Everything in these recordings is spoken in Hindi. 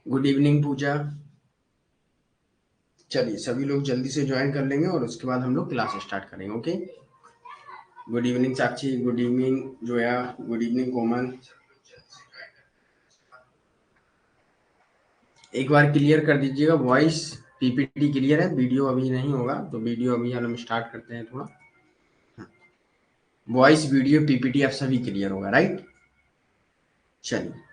गुड इवनिंग पूजा। चलिए सभी लोग जल्दी से ज्वाइन कर लेंगे और उसके बाद हम लोग क्लास स्टार्ट करेंगे। Okay. Good evening Sakshi, good evening Zoya, good evening Komal. एक बार क्लियर कर दीजिएगा वॉइस। पीपीटी क्लियर है, वीडियो अभी नहीं होगा, तो वीडियो अभी हम स्टार्ट करते हैं थोड़ा। वॉइस वीडियो पीपीटी अब सभी क्लियर होगा, राइट? चलिए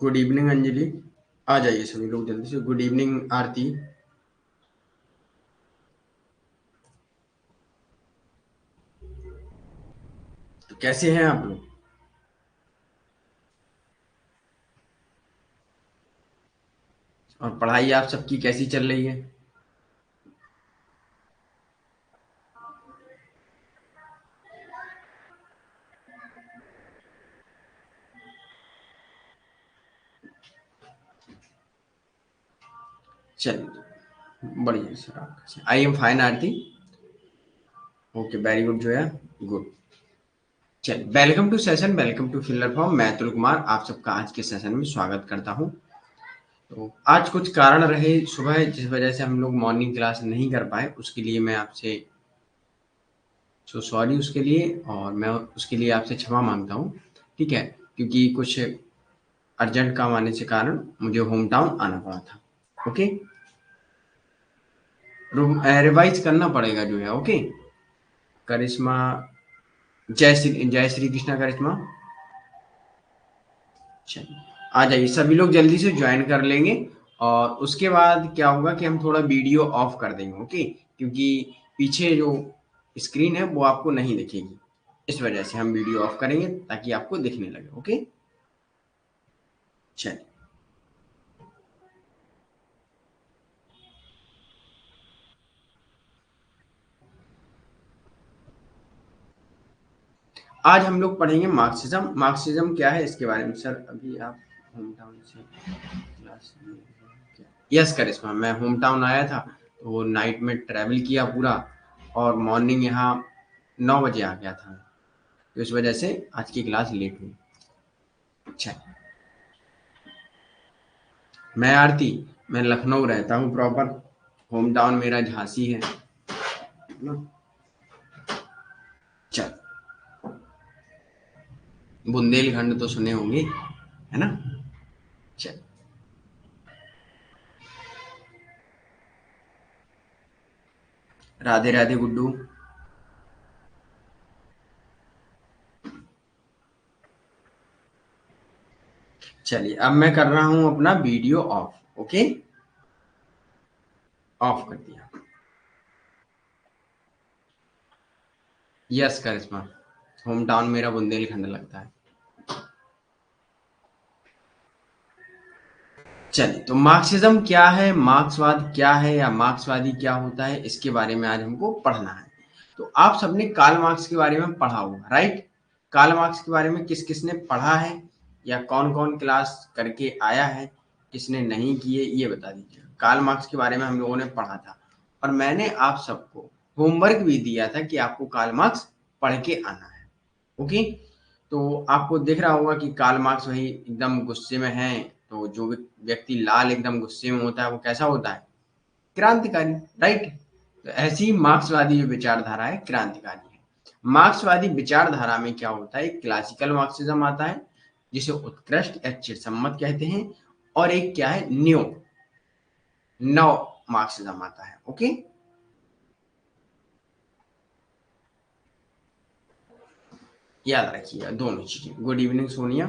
गुड इवनिंग अंजलि, आ जाइए सभी लोग जल्दी से। गुड इवनिंग आरती। तो कैसे हैं आप लोग? और पढ़ाई आप सबकी कैसी चल रही है? चलिए बढ़िया सर। आप I am fine Aarti. Okay very good Zoya. Good. चलिए welcome to session, welcome to filler form. मैं अतुल कुमार आप सबका आज के सेशन में स्वागत करता हूं। तो आज कुछ कारण रहे सुबह जिस वजह से हम लोग मॉर्निंग क्लास नहीं कर पाए, उसके लिए मैं आपसे सो सॉरी उसके लिए, और मैं उसके लिए आपसे क्षमा मांगता हूं। ठीक है, क्योंकि कुछ अर्जेंट काम आने से कारण मुझे होम टाउन आना पड़ा था। ओके। रिवाइज करना पड़ेगा जो है। ओके। करिश्मा, जय श्री कृष्णा करिश्मा। चलिए आ जाइए सभी लोग जल्दी से ज्वाइन कर लेंगे। और उसके बाद क्या होगा कि हम थोड़ा वीडियो ऑफ कर देंगे। ओके, क्योंकि पीछे जो स्क्रीन है वो आपको नहीं दिखेगी, इस वजह से हम वीडियो ऑफ करेंगे ताकि आपको दिखने लगे। ओके। चलिए आज हम लोग पढ़ेंगे मार्क्सिज्म। मार्क्सिज्म क्या है इसके बारे में सर अभी आप होम टाउन से क्लास। यस करिश्मा, मैं होम टाउन आया था, तो वो नाइट में ट्रैवल किया पूरा, और मॉर्निंग यहाँ 9 बजे आ गया था, तो इस वजह से आज की क्लास लेट हुई। अच्छा, मैं आरती, मैं लखनऊ रहता हूँ प्रॉपर। होम टाउन मेरा झांसी है ना। चल, बुंदेलखंड तो सुने होंगे, है ना। चल, राधे राधे गुड्डू। चलिए अब मैं कर रहा हूँ अपना वीडियो ऑफ। ओके, ऑफ कर दिया। यस करिश्मा, होम टाउन मेरा बुंदेलखंड लगता है। चलिए, तो मार्क्सिज्म क्या है, मार्क्सवाद क्या है, या मार्क्सवादी क्या होता है, इसके बारे में आज हमको पढ़ना है। तो आप सबने कार्ल मार्क्स के बारे में पढ़ा होगा, राइट? कार्ल मार्क्स के बारे में किस किसने पढ़ा है, या कौन कौन क्लास करके आया है, किसने नहीं किए, ये बता दीजिए। कार्ल मार्क्स के बारे में हम लोगों ने पढ़ा था, और मैंने आप सबको होमवर्क भी दिया था कि आपको कार्ल मार्क्स पढ़ के आना है। ओके। तो आपको दिख रहा होगा कि कार्ल मार्क्स वही एकदम गुस्से में है। तो जो व्यक्ति लाल एकदम गुस्से में होता है वो कैसा होता है? क्रांतिकारी, राइट? तो ऐसी मार्क्सवादी जो विचारधारा है क्रांतिकारी है। मार्क्सवादी विचारधारा में क्या होता है, क्लासिकल मार्क्सिज्म आता है जिसे उत्कृष्ट या चिरसम्मत कहते हैं, और एक क्या है, न्यू नव मार्क्सिज्म आता है। ओके। याद रखिएगा दोनों चीजें। गुड इवनिंग सोनिया,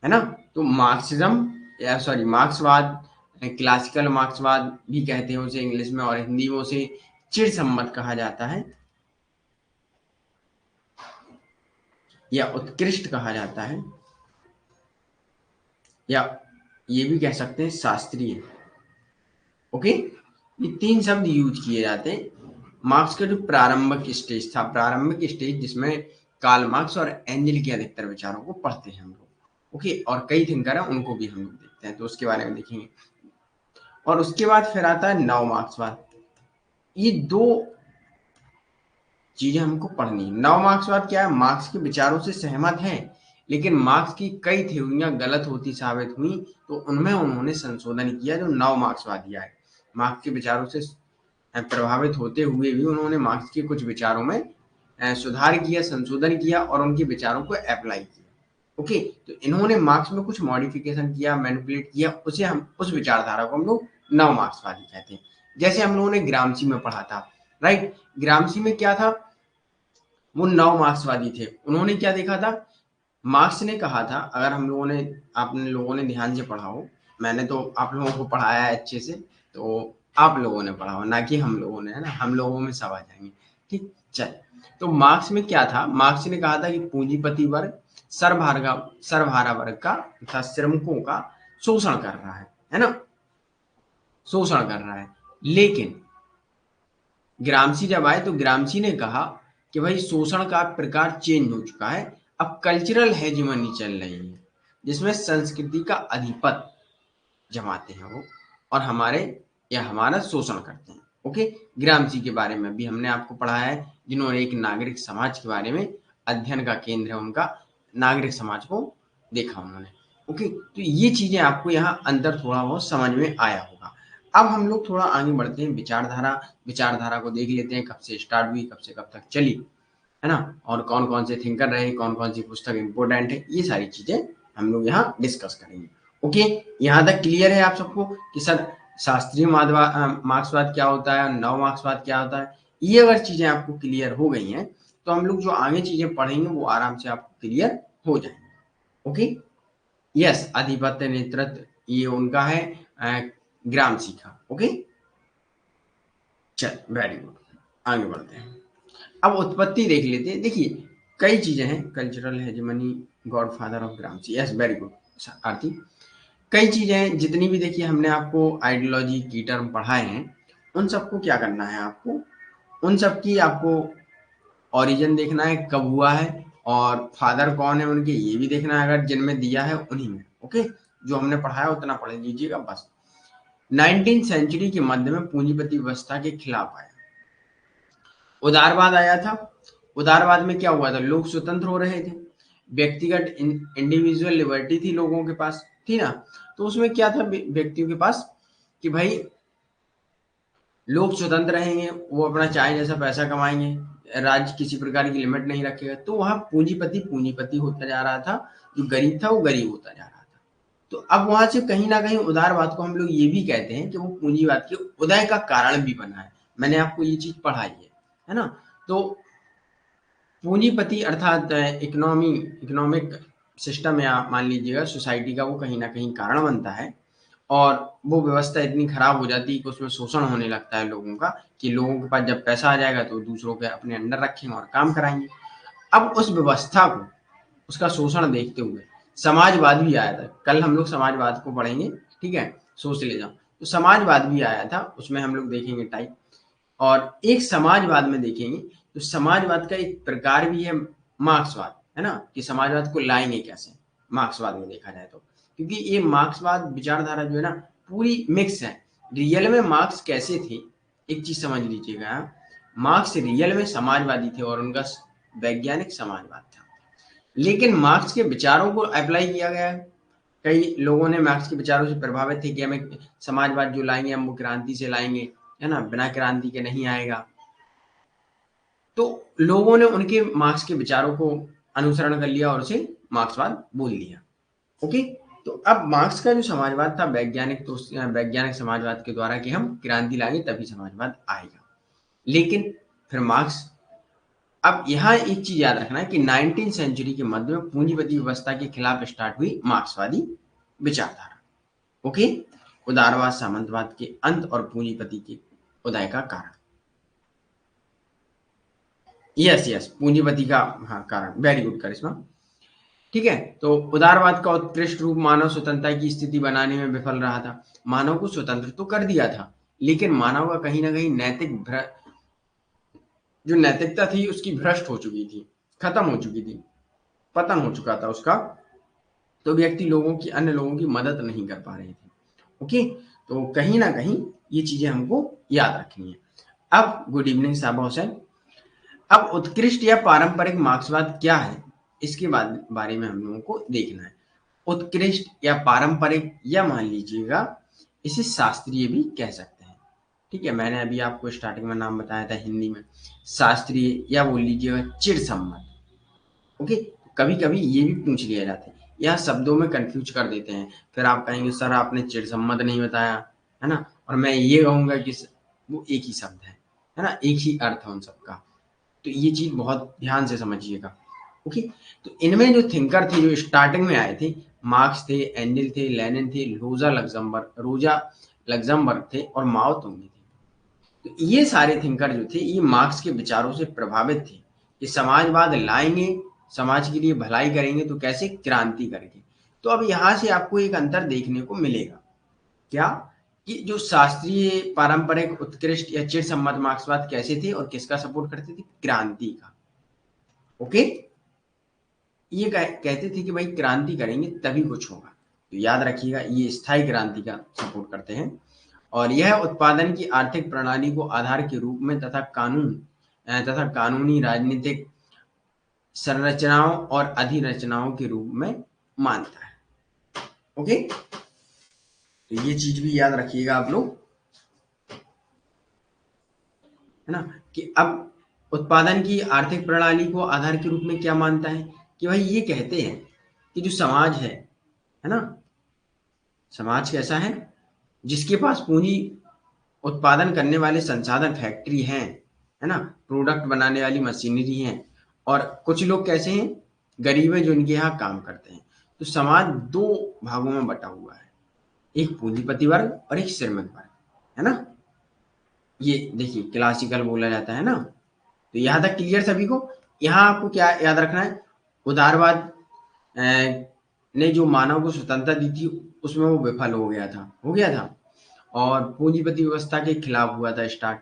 है ना। तो मार्क्सिज्म या सॉरी मार्क्सवाद, क्लासिकल मार्क्सवाद भी कहते हैं उसे इंग्लिश में, और हिंदी में उसे चिरसम्मत कहा जाता है, या उत्कृष्ट कहा जाता है, या ये भी कह सकते हैं शास्त्रीय। ओके, ये तीन शब्द यूज किए जाते हैं। मार्क्स का जो प्रारंभिक स्टेज था, प्रारंभिक स्टेज जिसमें कार्ल मार्क्स और एंजल के अधिकतर विचारों को पढ़ते हैं हम लोग। ओके, और कई थिंकर हैं उनको भी हम लोग देखते हैं, तो उसके बारे में देखेंगे। और उसके बाद फिर आता है नव मार्क्सवाद। ये दो चीजें हमको पढ़नी है। नव मार्क्सवाद क्या है? मार्क्स के विचारों से सहमत है, लेकिन मार्क्स की कई थ्योरियां गलत होती साबित हुई, तो उनमें उन्होंने संशोधन किया, जो नव मार्क्सवादी आए। मार्क्स के विचारों से प्रभावित होते हुए भी उन्होंने मार्क्स के कुछ विचारों में सुधार किया, संशोधन किया और उनके विचारों को अप्लाई किया। ओके, तो इन्होंने मार्क्स में कुछ मॉडिफिकेशन किया, मैनिपुलेट किया, उसे हम उस विचारधारा को हम लोग नव मार्क्सवादी कहते हैं। जैसे हम लोगों ने ग्रामसी में पढ़ा था, राइट? ग्रामसी में क्या था? वो नव मार्क्सवादी थे। उन्होंने क्या देखा था? मार्क्स ने कहा था, अगर हम लोगों ने, आपने लोगों ने ध्यान से पढ़ा हो, मैंने तो आप लोगों को पढ़ाया है अच्छे से, तो आप लोगों ने पढ़ा हो, ना कि हम लोगों ने, है ना? हम लोगों में सब आ जाएंगे, ठीक? चल, तो मार्क्स में क्या था? मार्क्स ने कहा था कि पूंजीपति वर्ग सर्वहारा वर्ग का तथा श्रमिकों का शोषण कर रहा है ना? शोषण कर रहा है। लेकिन ग्रामसी जब आए तो ग्रामसी ने कहा कि भाई शोषण का प्रकार चेंज हो चुका है, अब कल्चरल हेजिमनी चल रही है, जिसमें संस्कृति का अधिपत्य जमाते हैं वो, और हमारे या हमारा शोषण करते हैं। ओके, ग्रामसी के बारे में भी हमने आपको पढ़ाया है, जिन्होंने एक नागरिक समाज के बारे में, अध्ययन का केंद्र है उनका, नागरिक समाज को देखा उन्होंने। ओके, तो ये चीजें आपको यहाँ अंदर थोड़ा बहुत समझ में आया होगा। अब हम लोग थोड़ा आगे बढ़ते हैं, विचारधारा को देख लेते हैं, कब से स्टार्ट हुई, कब से कब तक चली, है ना? और कौन कौन से थिंकर रहे, कौन कौन सी पुस्तक इंपोर्टेंट है, ये सारी चीजें हम लोग यहाँ डिस्कस करेंगे। ओके, यहाँ तक क्लियर है आप सबको कि सर शास्त्रीय मार्क्सवाद क्या होता है, नव मार्क्सवाद क्या होता है? ये अगर चीजें आपको क्लियर हो गई हैं, तो हम लोग जो आगे चीजें पढ़ेंगे वो आराम से आपको क्लियर हो जाएंगे। ओके, यस, आधिपत्य नेतृत्व ये उनका है, ग्रामसी का। ओके, चल, वेरी गुड, आगे बढ़ते हैं। अब उत्पत्ति देख लेते हैं। देखिए, कई चीजें हैं, cultural hegemony, godfather of Gramsci, yes, very good Aarti. कई चीजें हैं, जितनी भी देखिए हमने आपको आइडियोलॉजी की टर्म पढ़ाए हैं, उन सबको क्या करना है आपको, उन सब की आपको ओरिजिन देखना है, कब हुआ है, और फादर कौन है उनके, ये भी देखना है, अगर जिनमें दिया है उन्हीं में। ओके, जो हमने पढ़ाया उतना पढ़ लीजिएगा बस। 19वीं सेंचुरी के मध्य में पूंजीपति व्यवस्था के खिलाफ आया, उदारवाद आया था। उदारवाद में क्या हुआ था? लोग स्वतंत्र हो रहे थे, व्यक्तिगत इंडिविजुअल लिबर्टी थी लोगों के पास, थी ना? तो उसमें क्या था व्यक्तियों के पास कि भाई लोग स्वतंत्र रहेंगे, वो अपना चाहे जैसा पैसा कमाएंगे, राज्य किसी प्रकार की लिमिट नहीं रखेगा, तो वहां पूंजीपति होता जा रहा था, जो गरीब था वो गरीब होता जा रहा था। तो अब वहां से कहीं ना कहीं उदारवाद को हम लोग ये भी कहते हैं कि वो पूंजीवाद के उदय का कारण भी बना है। मैंने आपको ये चीज पढ़ाई है ना? तो पूंजीपति अर्थात इकोनॉमिक सिस्टम, या मान लीजिएगा सोसाइटी का, वो कहीं ना कहीं कारण बनता है, और वो व्यवस्था इतनी खराब हो जाती है कि उसमें शोषण होने लगता है लोगों का, कि लोगों के पास जब पैसा आ जाएगा तो दूसरों के अपने अंडर रखेंगे और काम कराएंगे। अब उस व्यवस्था को, उसका शोषण देखते हुए समाजवाद भी आया था। कल हम लोग समाजवाद को पढ़ेंगे, ठीक है, सोशलिज्म। तो समाजवाद भी आया था, उसमें हम लोग देखेंगे टाइप, और एक समाजवाद में देखेंगे तो समाजवाद का एक प्रकार भी है मार्क्सवाद, है ना? कि समाजवाद को लाएंगे कैसे मार्क्सवाद में देखा जाए तो, क्योंकि ये मार्क्सवाद विचारधारा जो है ना पूरी मिक्स है। रियल में मार्क्स कैसे थे, एक चीज समझ लीजिएगा, मार्क्स रियल में समाजवादी थे और उनका वैज्ञानिक समाजवाद था, लेकिन मार्क्स के विचारों को अप्लाई किया गया है। कई लोगों ने मार्क्स के विचारों से प्रभावित थे कि हमें समाजवाद जो लाएंगे हम वो क्रांति से लाएंगे, है ना? बिना क्रांति के नहीं आएगा। तो लोगों ने उनके मार्क्स के विचारों को अनुसरण कर लिया और उसे मार्क्सवाद बोल दिया। ओके, तो अब मार्क्स का जो समाजवाद था वैज्ञानिक, तो वैज्ञानिक समाजवाद के द्वारा कि हम क्रांति लाएंगे तभी समाजवाद आएगा। लेकिन फिर मार्क्स, अब यहाँ एक चीज याद रखना है कि 19वीं सेंचुरी के मध्य में पूंजीपति व्यवस्था के खिलाफ स्टार्ट हुई मार्क्सवादी विचारधारा। ओके, उदारवाद सामंतवाद के अंत और पूंजीपति के उदय का कारण। यस, पूंजीपति का, हाँ, कारण, वेरी गुड करिश्मा। ठीक है, तो उदारवाद का उत्कृष्ट रूप मानव स्वतंत्रता की स्थिति बनाने में विफल रहा था। मानव को स्वतंत्र तो कर दिया था, लेकिन मानव का कहीं ना कहीं जो नैतिकता थी उसकी भ्रष्ट हो चुकी थी, खत्म हो चुकी थी, पतन हो चुका था उसका। तो व्यक्ति लोगों की अन्य लोगों की मदद नहीं कर पा रहे थे। ओके, तो कहीं ना कहीं ये चीजें हमको याद रखनी है। अब गुड इवनिंग साहब हुसैन। अब उत्कृष्ट या पारंपरिक मार्क्सवाद क्या है, इसके बारे में हम लोगों को देखना है। उत्कृष्ट या पारंपरिक, या मान लीजिएगा इसे शास्त्रीय भी कह सकते हैं। ठीक है, मैंने अभी आपको स्टार्टिंग में नाम बताया था हिंदी में, शास्त्रीय या बोल लीजिएगा चिर सम्मत। ओके, कभी कभी ये भी पूछ लिया जाता है, यह शब्दों में कंफ्यूज कर देते हैं, फिर आप कहेंगे सर आपने चिर सम्मत नहीं बताया, है ना, और मैं ये कहूंगा कि वो एक ही शब्द है ना, एक ही अर्थ है उन सबका। तो ये चीज बहुत ध्यान से समझिएगा। ओके, तो इनमें जो थिंकर थे जो स्टार्टिंग में आए थे, मार्क्स थे, एंजिल थे, लेनिन थे, रोजा लग्जमबर्ग थे और माओ तुंगी थे। तो ये सारे थिंकर जो थे ये मार्क्स के विचारों से प्रभावित थे कि समाजवाद लाएंगे, समाज के लिए भलाई करेंगे, तो कैसे, क्रांति करके। तो अब यहाँ से आपको एक अंतर देखने को मिलेगा, क्या, कि जो शास्त्रीय पारंपरिक उत्कृष्ट या चिर सम्मत मार्क्सवाद कैसे थे और किसका सपोर्ट करते थे, क्रांति का। ओके, ये कहते थे कि भाई क्रांति करेंगे तभी कुछ होगा। तो याद रखिएगा ये स्थायी क्रांति का सपोर्ट करते हैं, और यह उत्पादन की आर्थिक प्रणाली को आधार के रूप में तथा कानूनी राजनीतिक संरचनाओं और अधिरचनाओं के रूप में मानता है। ओके, तो ये चीज भी याद रखिएगा आप लोग, है ना, कि अब उत्पादन की आर्थिक प्रणाली को आधार के रूप में क्या मानता है, कि भाई ये कहते हैं कि जो समाज है ना, समाज कैसा है, जिसके पास पूंजी, उत्पादन करने वाले संसाधन, फैक्ट्री हैं, है ना, प्रोडक्ट बनाने वाली मशीनरी हैं, और कुछ लोग कैसे हैं, गरीब हैं जो इनके यहाँ काम करते हैं। तो समाज दो भागों में बटा हुआ है, एक पूंजीपति वर्ग और एक श्रमिक वर्ग, है ना। ये देखिए क्लासिकल बोला जाता है ना। तो यहाँ तक क्लियर सभी को। यहाँ आपको क्या याद रखना है, उदारवाद ने जो मानव को स्वतंत्रता दी थी उसमें वो विफल हो गया था, और पूंजीपति व्यवस्था के खिलाफ हुआ था स्टार्ट।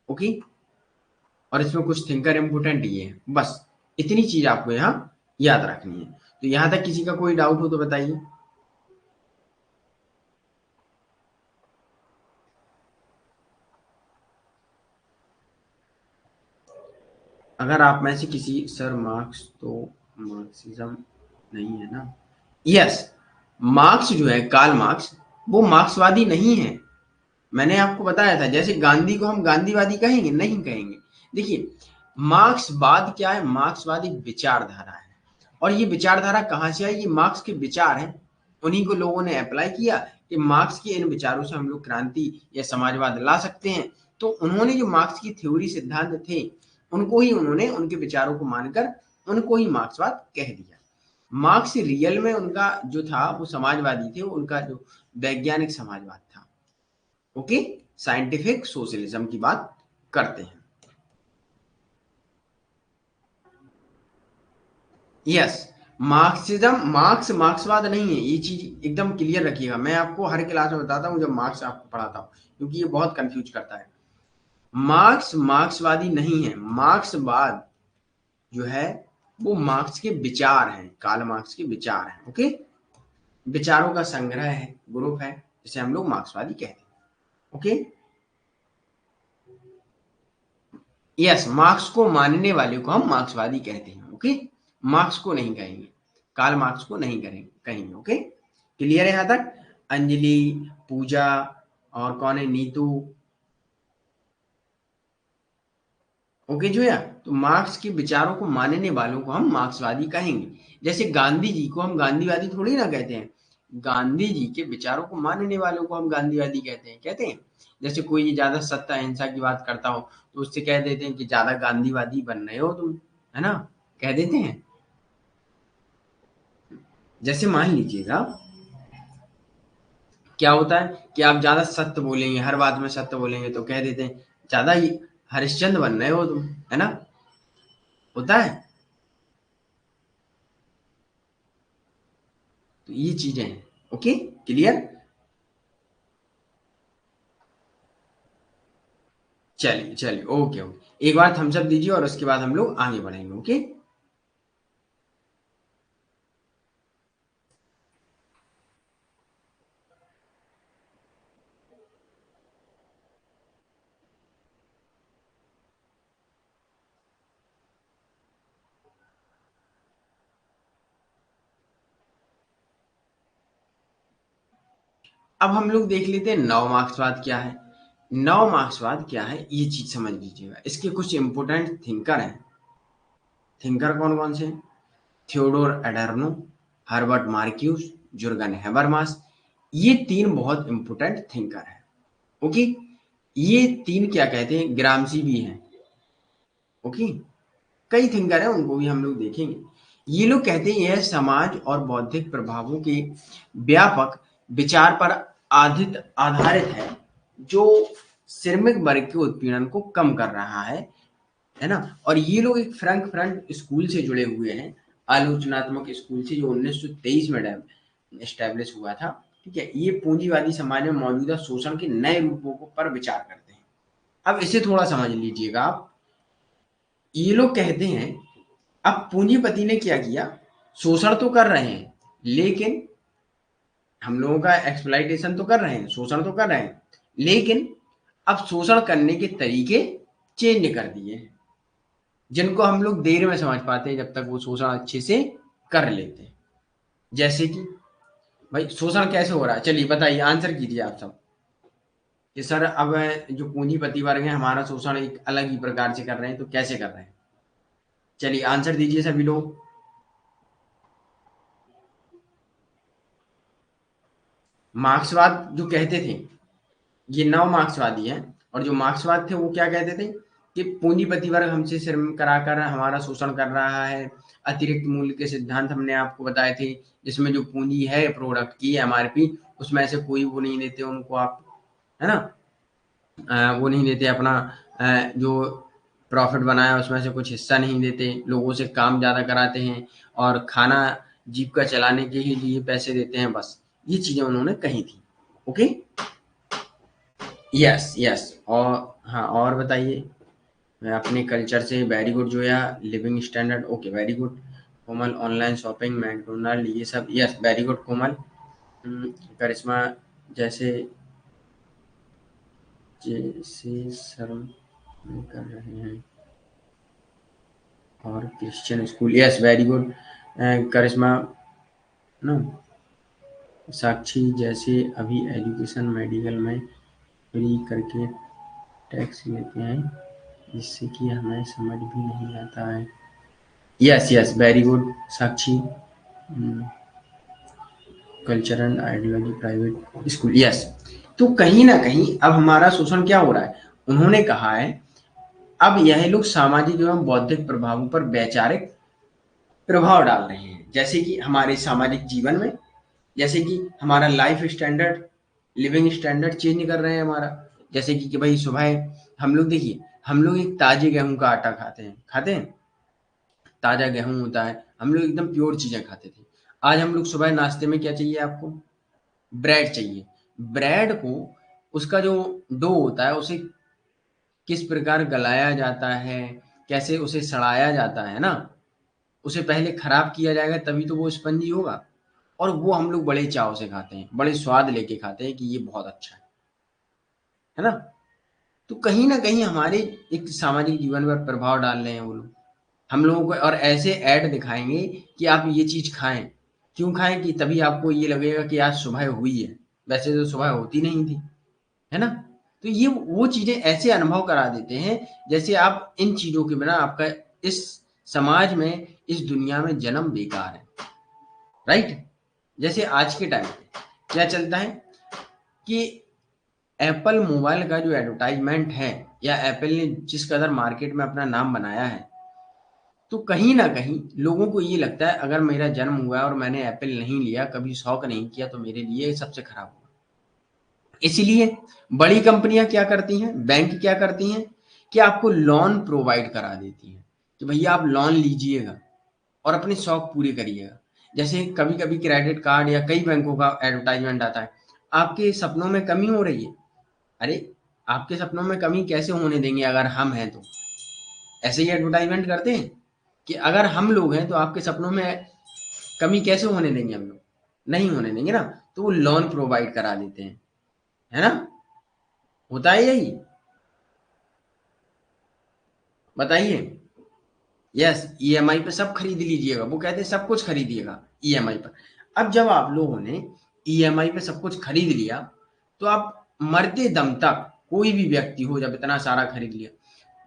ओके, और इसमें कुछ थिंकर इम्पोर्टेंट ये है, बस इतनी चीज आपको यहाँ याद रखनी है। तो यहाँ तक किसी का कोई डाउट हो तो बताइए। अगर आप में से किसी, सर मार्क्स तो मार्क्सिज्म नहीं है ना, यस, मार्क्स जो है, कार्ल मार्क्स, वो मार्क्सवादी नहीं है। मैंने आपको बताया था, जैसे गांधी को हम गांधीवादी कहेंगे, नहीं कहेंगे। देखिए मार्क्सवाद क्या है, मार्क्सवादी विचारधारा है, और ये विचारधारा कहाँ से आई, ये मार्क्स के विचार हैं, उन्हीं को लोगों ने अप्लाई किया कि मार्क्स के इन विचारों से हम लोग क्रांति या समाजवाद ला सकते हैं। तो उन्होंने जो मार्क्स की थ्योरी सिद्धांत थे उनको ही उन्होंने उनके विचारों को मानकर उनको ही मार्क्सवाद कह दिया। मार्क्स रियल में उनका जो था वो समाजवादी थे, उनका जो वैज्ञानिक समाजवाद था। ओके, साइंटिफिक सोशलिज्म की बात करते हैं। यस, मार्क्सवाद नहीं है, ये चीज एकदम क्लियर रखिएगा। मैं आपको हर क्लास में बताता हूँ जब मार्क्स आपको पढ़ाता हूँ, क्योंकि ये बहुत कंफ्यूज करता है। मार्क्सवादी नहीं है, मार्क्सवाद जो है वो मार्क्स के विचार हैं, कार्ल मार्क्स के विचार हैं। ओके, विचारों का संग्रह है, ग्रुप है, जिसे हम लोग मार्क्सवादी कहते हैं। ओके, यस, मार्क्स को मानने वाले को हम मार्क्सवादी कहते हैं। ओके, मार्क्स को नहीं कहेंगे, कार्ल मार्क्स को नहीं कहेंगे। ओके, क्लियर है यहाँ तक। अंजलि, पूजा, और कौन है, नीतू। ओके जो है, तो मार्क्स के विचारों को मानने वालों को हम मार्क्सवादी कहेंगे। जैसे गांधी जी को हम गांधीवादी थोड़ी ना कहते हैं, गांधी जी के विचारों को मानने वालों को हम गांधीवादी कहते हैं। जैसे कोई ज्यादा सत्य अहिंसा की बात करता हो तो उससे कह देते हैं कि ज्यादा गांधीवादी बन रहे हो तुम, है ना, कह देते हैं। जैसे मान लीजिएगा क्या होता है कि आप ज्यादा सत्य बोलेंगे, हर बात में सत्य बोलेंगे, तो कह देते हैं ज्यादा ही हरिश्चंद्र बन रहे हो तुम, है ना, होता है। तो ये चीजें हैं। Okay, clear. चलिए चलिए, ओके ओके, एक बार थम्स अप दीजिए और उसके बाद हम लोग आगे बढ़ेंगे। ओके। अब हम लोग देख लेते हैं नव मार्क्सवाद क्या है। नव मार्क्सवाद क्या है ये चीज समझ लीजिएगा। इसके कुछ इंपोर्टेंट थिंकर हैं। थिंकर कौन कौन से? Theodor Adorno, Herbert Marcuse, Jurgen Habermas. ये तीन बहुत इंपोर्टेंट थिंकर हैं। ओके, ये तीन क्या कहते हैं, ग्रामसी भी हैं। ओके, कई थिंकर हैं, उनको भी हम लोग देखेंगे। ये लोग कहते हैं यह समाज और बौद्धिक प्रभावों के व्यापक विचार पर आधारित है, जो श्रमिक वर्ग के उत्पीड़न को कम कर रहा है ना। और ये लोग एक फ्रैंकफर्ट स्कूल से जुड़े हुए हैं, आलोचनात्मक स्कूल से, जो 1923 में एस्टेब्लिश हुआ था। ठीक है, ये पूंजीवादी समाज में मौजूदा शोषण के नए रूपों पर विचार करते हैं। अब इसे थोड़ा समझ लीजिएगा आप। ये लोग कहते हैं अब पूंजीपति ने क्या किया, शोषण तो कर रहे हैं, लेकिन हम लोगों का एक्सप्लॉइटेशन तो कर रहे हैं, शोषण तो कर रहे हैं, लेकिन अब शोषण करने के तरीके चेंज कर दिए हैं, जिनको हम लोग देर में समझ पाते हैं, जब तक वो शोषण अच्छे से कर लेते हैं। जैसे कि भाई शोषण कैसे हो रहा है, चलिए बताइए, आंसर कीजिए आप सब कि सर अब जो पूंजीपति वर्ग है हमारा शोषण एक अलग ही प्रकार से कर रहे हैं, तो कैसे कर रहे हैं? चलिए आंसर दीजिए सभी लोग। मार्क्सवाद जो कहते थे, ये नव मार्क्सवादी हैं, और जो मार्क्सवाद थे वो क्या कहते थे कि पूंजीपति वर्ग हमसे श्रम कराकर हमारा शोषण कर रहा है। अतिरिक्त मूल्य के सिद्धांत हमने आपको बताए थे, जिसमें जो पूंजी है प्रोडक्ट की, एमआरपी, उसमें से कोई वो नहीं देते उनको आप, है ना, वो नहीं देते अपना जो प्रॉफिट बनाया उसमें से कुछ हिस्सा नहीं देते, लोगों से काम ज़्यादा कराते हैं, और खाना जीविका चलाने के ही लिए पैसे देते हैं, बस ये चीज़ें उन्होंने कही थी। Okay, yes yes. और हाँ, और बताइए। मैं अपने कल्चर से, very good Zoya, living standard, okay very good. Komal, online shopping, McDonald, ये सब, yes very good Komal. Karishma, जैसे जैसे शर्म कर रहे हैं, और Christian school, yes very good Karishma ना। साक्षी, जैसे अभी एजुकेशन मेडिकल में फ्री करके टैक्स लेते हैं, जिससे कि हमें समझ भी नहीं आता है। Yes yes very good Sakshi. Culture and ideology private school, yes. तो कहीं ना कहीं अब हमारा शोषण क्या हो रहा है, उन्होंने कहा है अब यह लोग सामाजिक एवं बौद्धिक प्रभावों पर वैचारिक प्रभाव डाल रहे हैं, जैसे कि हमारे सामाजिक जीवन में, जैसे कि हमारा life standard, living standard change कर रहे हैं हमारा। जैसे कि भाई सुबह हम लोग देखिए, हम लोग एक ताजे गेहूं का आटा खाते हैं, ताजा गेहूं होता है, हम लोग एकदम प्योर चीजें खाते थे। आज हम लोग सुबह नाश्ते में क्या चाहिए आपको, ब्रेड चाहिए। ब्रेड को, उसका जो डो होता है, उसे किस प्रकार गलाया जाता है, कैसे उसे सड़ाया जाता है ना, उसे पहले खराब किया जाएगा तभी तो वो स्पंजी होगा, और वो हम लोग बड़े चाव से खाते हैं, बड़े स्वाद लेके खाते हैं कि ये बहुत अच्छा है ना। तो कहीं ना कहीं हमारे एक सामाजिक जीवन पर प्रभाव डाल रहे हैं वो लोग, हम लोगों को, और ऐसे ऐड दिखाएंगे कि आप ये चीज खाएं। क्यों खाएं? कि तभी आपको ये लगेगा कि आज सुबह हुई है, वैसे तो सुबह होती नहीं थी, है ना। तो ये वो चीजें ऐसे अनुभव करा देते हैं, जैसे आप इन चीजों के बिना आपका इस समाज में, इस दुनिया में जन्म बेकार है, राइट। जैसे आज के टाइम पे क्या चलता है कि एप्पल मोबाइल का जो एडवर्टाइजमेंट है, या एप्पल ने जिस कदर मार्केट में अपना नाम बनाया है, तो कहीं ना कहीं लोगों को ये लगता है अगर मेरा जन्म हुआ है और मैंने एप्पल नहीं लिया, कभी शौक नहीं किया, तो मेरे लिए सबसे खराब हुआ। इसलिए बड़ी कंपनियां क्या करती हैं, बैंक क्या करती हैं कि आपको लोन प्रोवाइड करा देती हैं कि भैया आप लोन लीजिएगा और अपने शौक पूरे करिएगा। जैसे कभी कभी क्रेडिट कार्ड या कई बैंकों का एडवर्टाइजमेंट आता है, आपके सपनों में कमी हो रही है। अरे, आपके सपनों में कमी कैसे होने देंगे अगर हम हैं तो? ऐसे ही एडवर्टाइजमेंट करते हैं कि अगर हम लोग हैं तो आपके सपनों में कमी कैसे होने देंगे, हम लोग नहीं होने देंगे ना। तो वो लोन प्रोवाइड करा देते हैं, है ना। होता है यही, बताइए। यस, ईएमआई पे सब खरीद लीजिएगा, वो कहते हैं सब कुछ खरीदिएगा ईएमआई पर। अब जब आप लोगों ने ईएमआई पे सब कुछ खरीद लिया, तो आप मरते दम तक, कोई भी व्यक्ति हो जब इतना सारा खरीद लिया,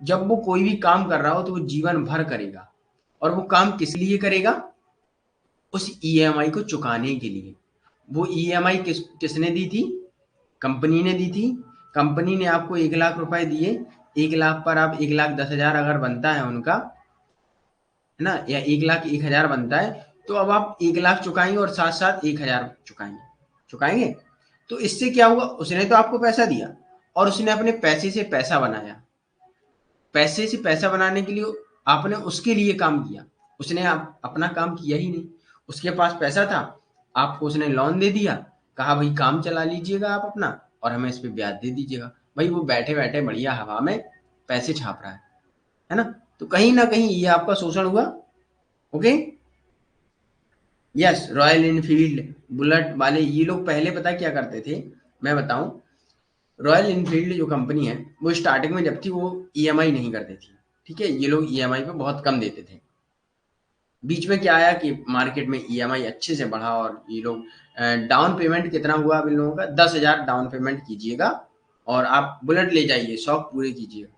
जब वो कोई भी काम कर रहा हो तो वो जीवन भर करेगा। और वो काम किस लिए करेगा? उस ईएमआई को चुकाने के लिए। वो ईएमआई किसने दी थी? कंपनी ने दी थी। कंपनी ने आपको 1 लाख रुपए दिए, 1 लाख पर आप 1,10,000 अगर बनता है उनका, है ना, या 1,01,000 बनता है, तो अब आप 1 लाख चुकाएंगे और साथ साथ 1,000 चुकाएंगे। तो इससे क्या हुआ? उसने तो आपको पैसा दिया और उसने अपने पैसे से पैसा बनाया। पैसे से पैसा बनाने के लिए आपने उसके लिए काम किया, उसने अपना काम किया ही नहीं। उसके पास पैसा था, आपको उसने लोन दे दिया, कहा भाई काम चला लीजिएगा आप अपना और हमें इस पे ब्याज दे दीजिएगा। भाई वो बैठे बैठे बढ़िया हवा में पैसे छाप रहा है ना? तो कहीं ना कहीं ये आपका शोषण हुआ। Okay, yes. Royal Enfield, bullet वाले ये लोग पहले पता क्या करते थे, मैं बताऊं। रॉयल इनफील्ड जो कंपनी है, वो स्टार्टिंग में जब थी वो ईएमआई नहीं करती थी, ठीक है, ये लोग ईएमआई पे बहुत कम देते थे। बीच में क्या आया कि मार्केट में ईएमआई अच्छे से बढ़ा और ये लोग डाउन पेमेंट कितना हुआ अब इन लोगों का, 10,000 डाउन पेमेंट कीजिएगा और आप बुलेट ले जाइए, शौक पूरे कीजिएगा,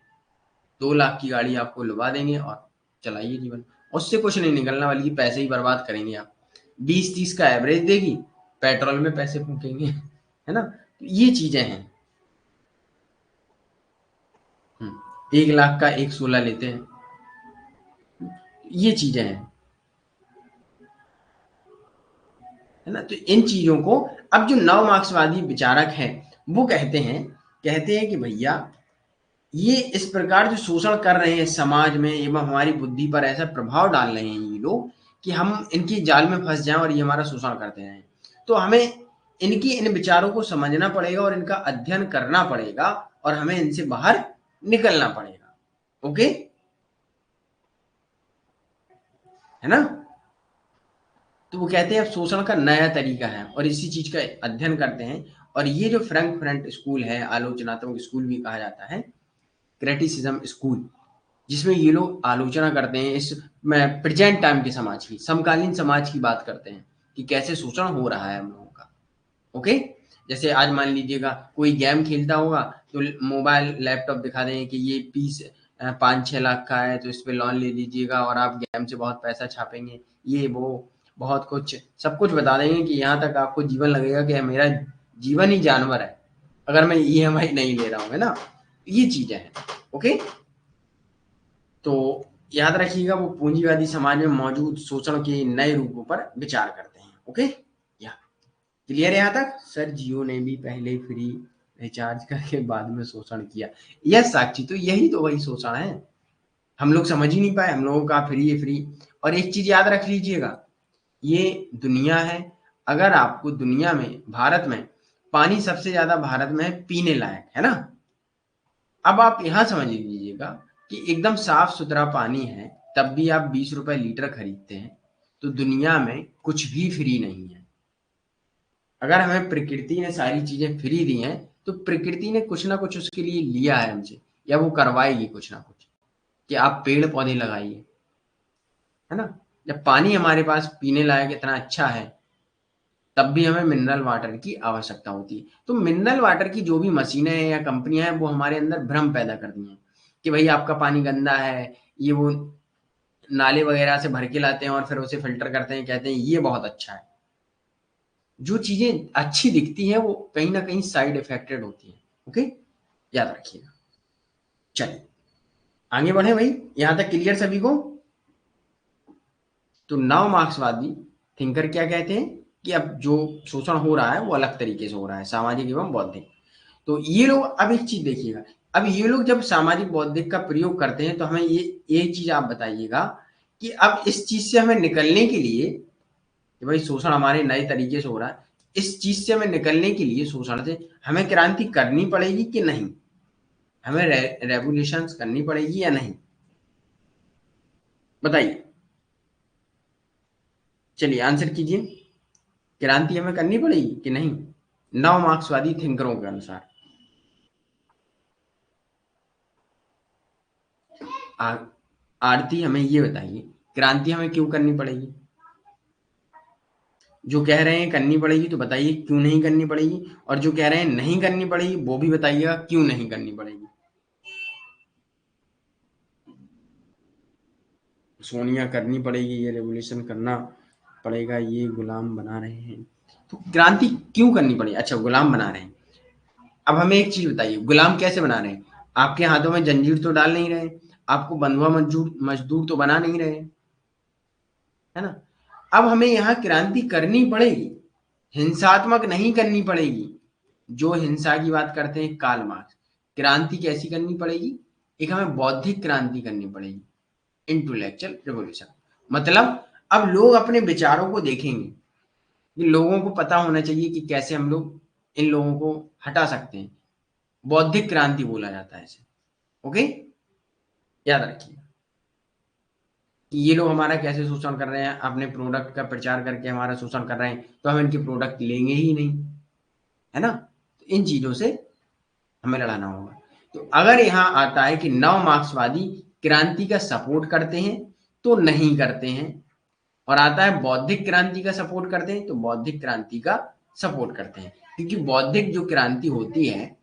2 लाख की गाड़ी आपको लुभा देंगे और चलाइए जीवन। उससे कुछ नहीं निकलना, बल्कि पैसे ही बर्बाद करेंगे आप। 20-30 का एवरेज देगी, पेट्रोल में पैसे फूकेंगे, है ना? तो ये चीजें हैं। 1 लाख का एक 16 लेते हैं, ये चीजें हैं, है ना? तो इन चीजों को अब जो नव मार्क्सवादी विचारक हैं वो कहते हैं कि भैया ये इस प्रकार जो शोषण कर रहे हैं समाज में एवं हमारी बुद्धि पर ऐसा प्रभाव डाल रहे हैं ये लोग कि हम इनकी जाल में फंस जाएं और ये हमारा शोषण करते रहें। तो हमें इनकी इन विचारों को समझना पड़ेगा और इनका अध्ययन करना पड़ेगा और हमें इनसे बाहर निकलना पड़ेगा। ओके, है ना? तो वो कहते हैं अब शोषण का नया तरीका है और इसी चीज का अध्ययन करते हैं। और ये जो फ्रैंकफर्ट स्कूल है, आलोचनात्मक स्कूल भी कहा जाता है, क्रिटिसिज्म स्कूल, जिसमें ये लोग आलोचना करते हैं इस प्रेजेंट टाइम के समाज की, समकालीन समाज की बात करते हैं कि कैसे शोषण हो रहा है हम लोगों का। ओके, जैसे आज मान लीजिएगा कोई गेम खेलता होगा तो मोबाइल लैपटॉप दिखा देंगे कि ये पीस 5-6 लाख का है, तो इस पे लोन ले लीजिएगा और आप गेम से बहुत पैसा छापेंगे, ये वो बहुत कुछ सब कुछ बता देंगे कि यहाँ तक आपको जीवन लगेगा कि मेरा जीवन ही जानवर है अगर मैं ईएमआई नहीं ले रहा हूँ, है ना? ये चीजें हैं। ओके, तो याद रखिएगा वो पूंजीवादी समाज में मौजूद शोषण के नए रूपों पर विचार करते हैं। ओके, या क्लियर है यहाँ तक? सर जियो ने भी पहले फ्री रिचार्ज करके बाद में शोषण किया। यस साक्षी, तो यही तो वही शोषण है, हम लोग समझ ही नहीं पाए, हम लोगों का फ्री है फ्री। और एक चीज याद रख लीजिएगा, ये दुनिया है, अगर आपको दुनिया में भारत में पानी सबसे ज्यादा भारत में है पीने लायक, है ना? अब आप यहाँ समझ लीजिएगा कि एकदम साफ सुथरा पानी है, तब भी आप 20 रुपए लीटर खरीदते हैं। तो दुनिया में कुछ भी फ्री नहीं है। अगर हमें प्रकृति ने सारी चीजें फ्री दी हैं तो प्रकृति ने कुछ ना कुछ उसके लिए लिया है हमसे, या वो करवाएगी कुछ ना कुछ, कि आप पेड़ पौधे लगाइए, है ना? जब पानी हमारे पास पीने लायक इतना अच्छा है, तब भी हमें मिनरल वाटर की आवश्यकता होती है। तो मिनरल वाटर की जो भी मशीनें हैं या कंपनियां हैं वो हमारे अंदर भ्रम पैदा करती हैं कि भाई आपका पानी गंदा है, ये वो नाले वगैरह से भर के लाते हैं और फिर उसे फिल्टर करते हैं, कहते हैं ये बहुत अच्छा है। जो चीजें अच्छी दिखती हैं वो कहीं ना कहीं साइड इफेक्टेड होती हैं। ओके, याद रखिएगा। चलिए आगे बढ़े भाई, यहां तक क्लियर सभी को? तो नव मार्क्सवादी थिंकर क्या कहते हैं कि अब जो शोषण हो रहा है वो अलग तरीके से हो रहा है, सामाजिक एवं बौद्धिक। तो ये लोग, अब एक चीज देखिएगा, अब ये लोग जब सामाजिक बौद्धिक का प्रयोग करते हैं तो हमें ये एक चीज आप बताइएगा कि अब इस चीज से हमें निकलने के लिए, कि भाई शोषण हमारे नए तरीके से हो रहा है, इस चीज से हमें निकलने के लिए, शोषण से हमें क्रांति करनी पड़ेगी कि नहीं, हमें रेवोल्यूशन करनी पड़ेगी या नहीं, बताइए। चलिए आंसर कीजिए, क्रांति हमें करनी पड़ेगी कि नहीं नव मार्क्सवादी थिंकरों के अनुसार? आरती हमें ये बताइए, क्रांति हमें क्यों करनी पड़ेगी? जो कह रहे हैं करनी पड़ेगी तो बताइए क्यों नहीं करनी पड़ेगी, और जो कह रहे हैं नहीं करनी पड़ेगी वो भी बताइएगा क्यों नहीं करनी पड़ेगी। सोनिया करनी पड़ेगी, ये रेवोल्यूशन करना पड़ेगा, ये गुलाम बना रहे हैं, तो क्रांति क्यों करनी पड़ेगी? अच्छा गुलाम बना रहे हैं। अब हमें एक चीज बताइए, गुलाम कैसे बना रहे हैं? आपके हाथों में जंजीर तो डाल नहीं रहे, आपको बंधुआ मजदूर मजदूर तो बना नहीं रहे, है ना? अब हमें यहाँ क्रांति करनी पड़ेगी, हिंसात्मक नहीं करनी पड़ेगी। जो हिंसा की बात करते हैं कार्ल मार्क्स, क्रांति कैसी करनी पड़ेगी? एक हमें बौद्धिक क्रांति करनी पड़ेगी, इंटेलेक्चुअल रिवॉल्यूशन। मतलब अब लोग अपने विचारों को देखेंगे, कि लोगों को पता होना चाहिए कि कैसे हम लोग इन लोगों को हटा सकते हैं। बौद्धिक क्रांति बोला जाता है इसे। ओके, याद रखिए कि ये लोग हमारा कैसे शोषण कर रहे हैं, अपने प्रोडक्ट का प्रचार करके हमारा शोषण कर रहे हैं, तो हम इनके प्रोडक्ट लेंगे ही नहीं, है ना? तो इन चीजों से हमें लड़ाना होगा। तो अगर यहाँ आता है कि नव मार्क्सवादी क्रांति का सपोर्ट करते हैं तो नहीं करते हैं, और आता है बौद्धिक क्रांति का सपोर्ट करते हैं तो बौद्धिक क्रांति का सपोर्ट करते हैं, क्योंकि बौद्धिक जो क्रांति होती है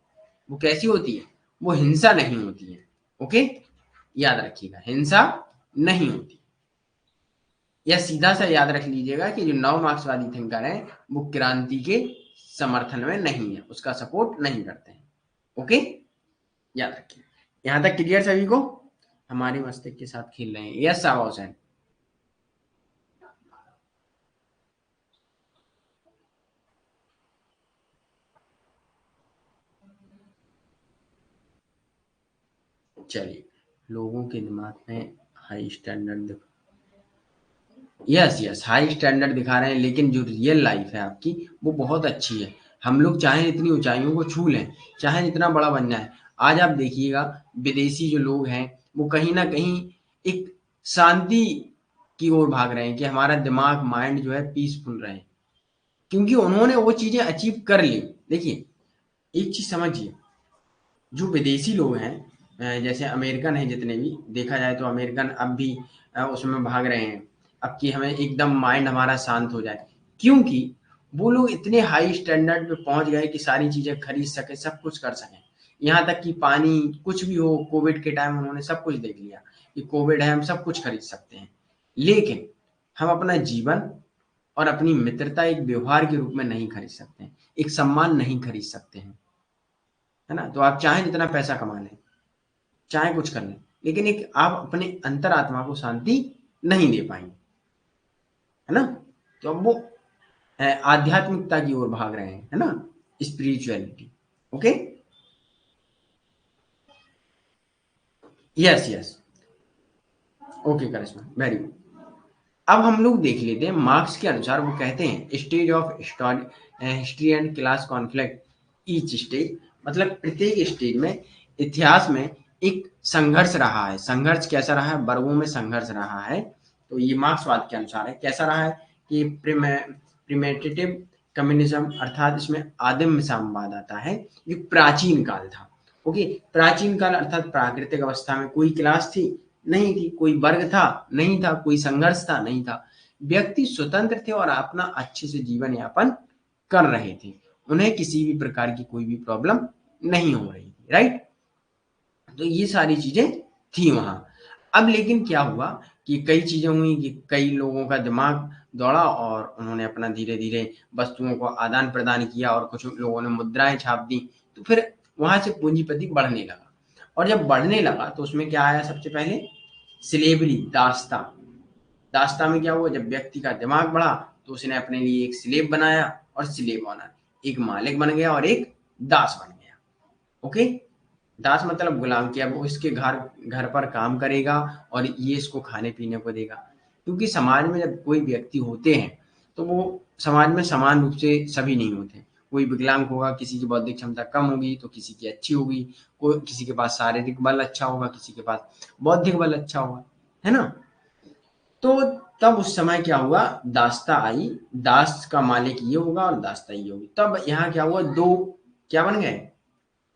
वो कैसी होती है? वो हिंसा नहीं होती है। ओके, याद रखिएगा, हिंसा नहीं होती। या सीधा सा याद रख लीजिएगा कि जो नव मार्क्सवादी थिंकर है वो क्रांति के समर्थन में नहीं है, उसका सपोर्ट नहीं करते हैं। ओके, याद रखिए। यहां तक क्लियर सभी को? हमारे मस्तिष्क के साथ खेल रहे हैं। यस साहब हुसैन। चलिए, लोगों के दिमाग में high standard, yes yes high standard दिखा रहे हैं, लेकिन जो रियल लाइफ है आपकी वो बहुत अच्छी है। हम लोग चाहे इतनी ऊंचाइयों को छू लें, चाहे जितना बड़ा बन जाए, आज आप देखिएगा विदेशी जो लोग हैं वो कहीं ना कहीं एक शांति की ओर भाग रहे हैं, कि हमारा दिमाग माइंड जो है पीसफुल रहे, क्योंकि उन्होंने वो चीजें अचीव कर ली। देखिए, एक चीज समझिए, जो विदेशी लोग हैं, जैसे अमेरिकन है, जितने भी देखा जाए तो अमेरिकन अब भी उसमें भाग रहे हैं, अब कि हमें एकदम माइंड हमारा शांत हो जाए, क्योंकि वो लोग इतने हाई स्टैंडर्ड पे पहुंच गए कि सारी चीजें खरीद सके, सब कुछ कर सकें। यहाँ तक कि पानी कुछ भी हो, कोविड के टाइम उन्होंने सब कुछ देख लिया कि कोविड है, हम सब कुछ खरीद सकते हैं, लेकिन हम अपना जीवन और अपनी मित्रता एक व्यवहार के रूप में नहीं खरीद सकते हैं, एक सम्मान नहीं खरीद सकते हैं, है ना? तो आप चाहे जितना पैसा कमा लें, चाहे कुछ कर लें, लेकिन एक आप अपने अंतरात्मा को शांति नहीं दे पाएंगे, है ना? तो अब वो आध्यात्मिकता की ओर भाग रहे हैं, है ना? Spirituality. Okay, yes yes, okay Karishma, very good. अब हम लोग देख लेते हैं मार्क्स के अनुसार, वो कहते हैं stage of history and class conflict each stage, मतलब प्रत्येक स्टेज में, इतिहास में एक संघर्ष रहा है। संघर्ष कैसा रहा है? वर्गों में संघर्ष रहा है। तो ये मार्क्सवाद के अनुसार है, कैसा रहा है कि प्रिमेटिव कम्युनिज्म, अर्थात इसमें आदिम साम्यवाद आता है, जो प्राचीन काल था। ओके, प्राचीन काल अर्थात प्राकृतिक अवस्था में कोई क्लास थी नहीं थी, कोई वर्ग था नहीं था, कोई संघर्ष था नहीं था, व्यक्ति स्वतंत्र थे और अपना अच्छे से जीवन यापन कर रहे थे, उन्हें किसी भी प्रकार की कोई भी प्रॉब्लम नहीं हो रही थी, राइट? तो ये सारी चीजें थी वहां। अब लेकिन क्या हुआ कि कई चीजें हुई, कि कई लोगों का दिमाग दौड़ा और उन्होंने अपना धीरे धीरे वस्तुओं को आदान प्रदान किया, और कुछ लोगों ने मुद्राएं छाप दी, तो फिर वहां से पूंजीपति बढ़ने लगा। और जब बढ़ने लगा तो उसमें क्या आया? सबसे पहले स्लेवरी, दास्ता। दास्ता में क्या हुआ? जब व्यक्ति का दिमाग बढ़ा तो उसने अपने लिए एक स्लेव बनाया, और स्लेव ओनर, एक मालिक बन गया और एक दास बन गया। ओके, दास मतलब गुलाम, किया वो इसके घर घर पर काम करेगा और ये इसको खाने पीने को देगा। क्योंकि समाज में जब कोई व्यक्ति होते हैं तो वो समाज में समान रूप से सभी नहीं होते, कोई विकलांग होगा, किसी की बौद्धिक क्षमता कम होगी तो किसी की अच्छी होगी, कोई किसी के पास शारीरिक बल अच्छा होगा, किसी के पास बौद्धिक बल अच्छा होगा, है ना? तो तब उस समय क्या हुआ? दास्ता आई, दास का मालिक ये होगा और दास्ता ये होगी। तब यहाँ क्या हुआ? दो क्या बन गए?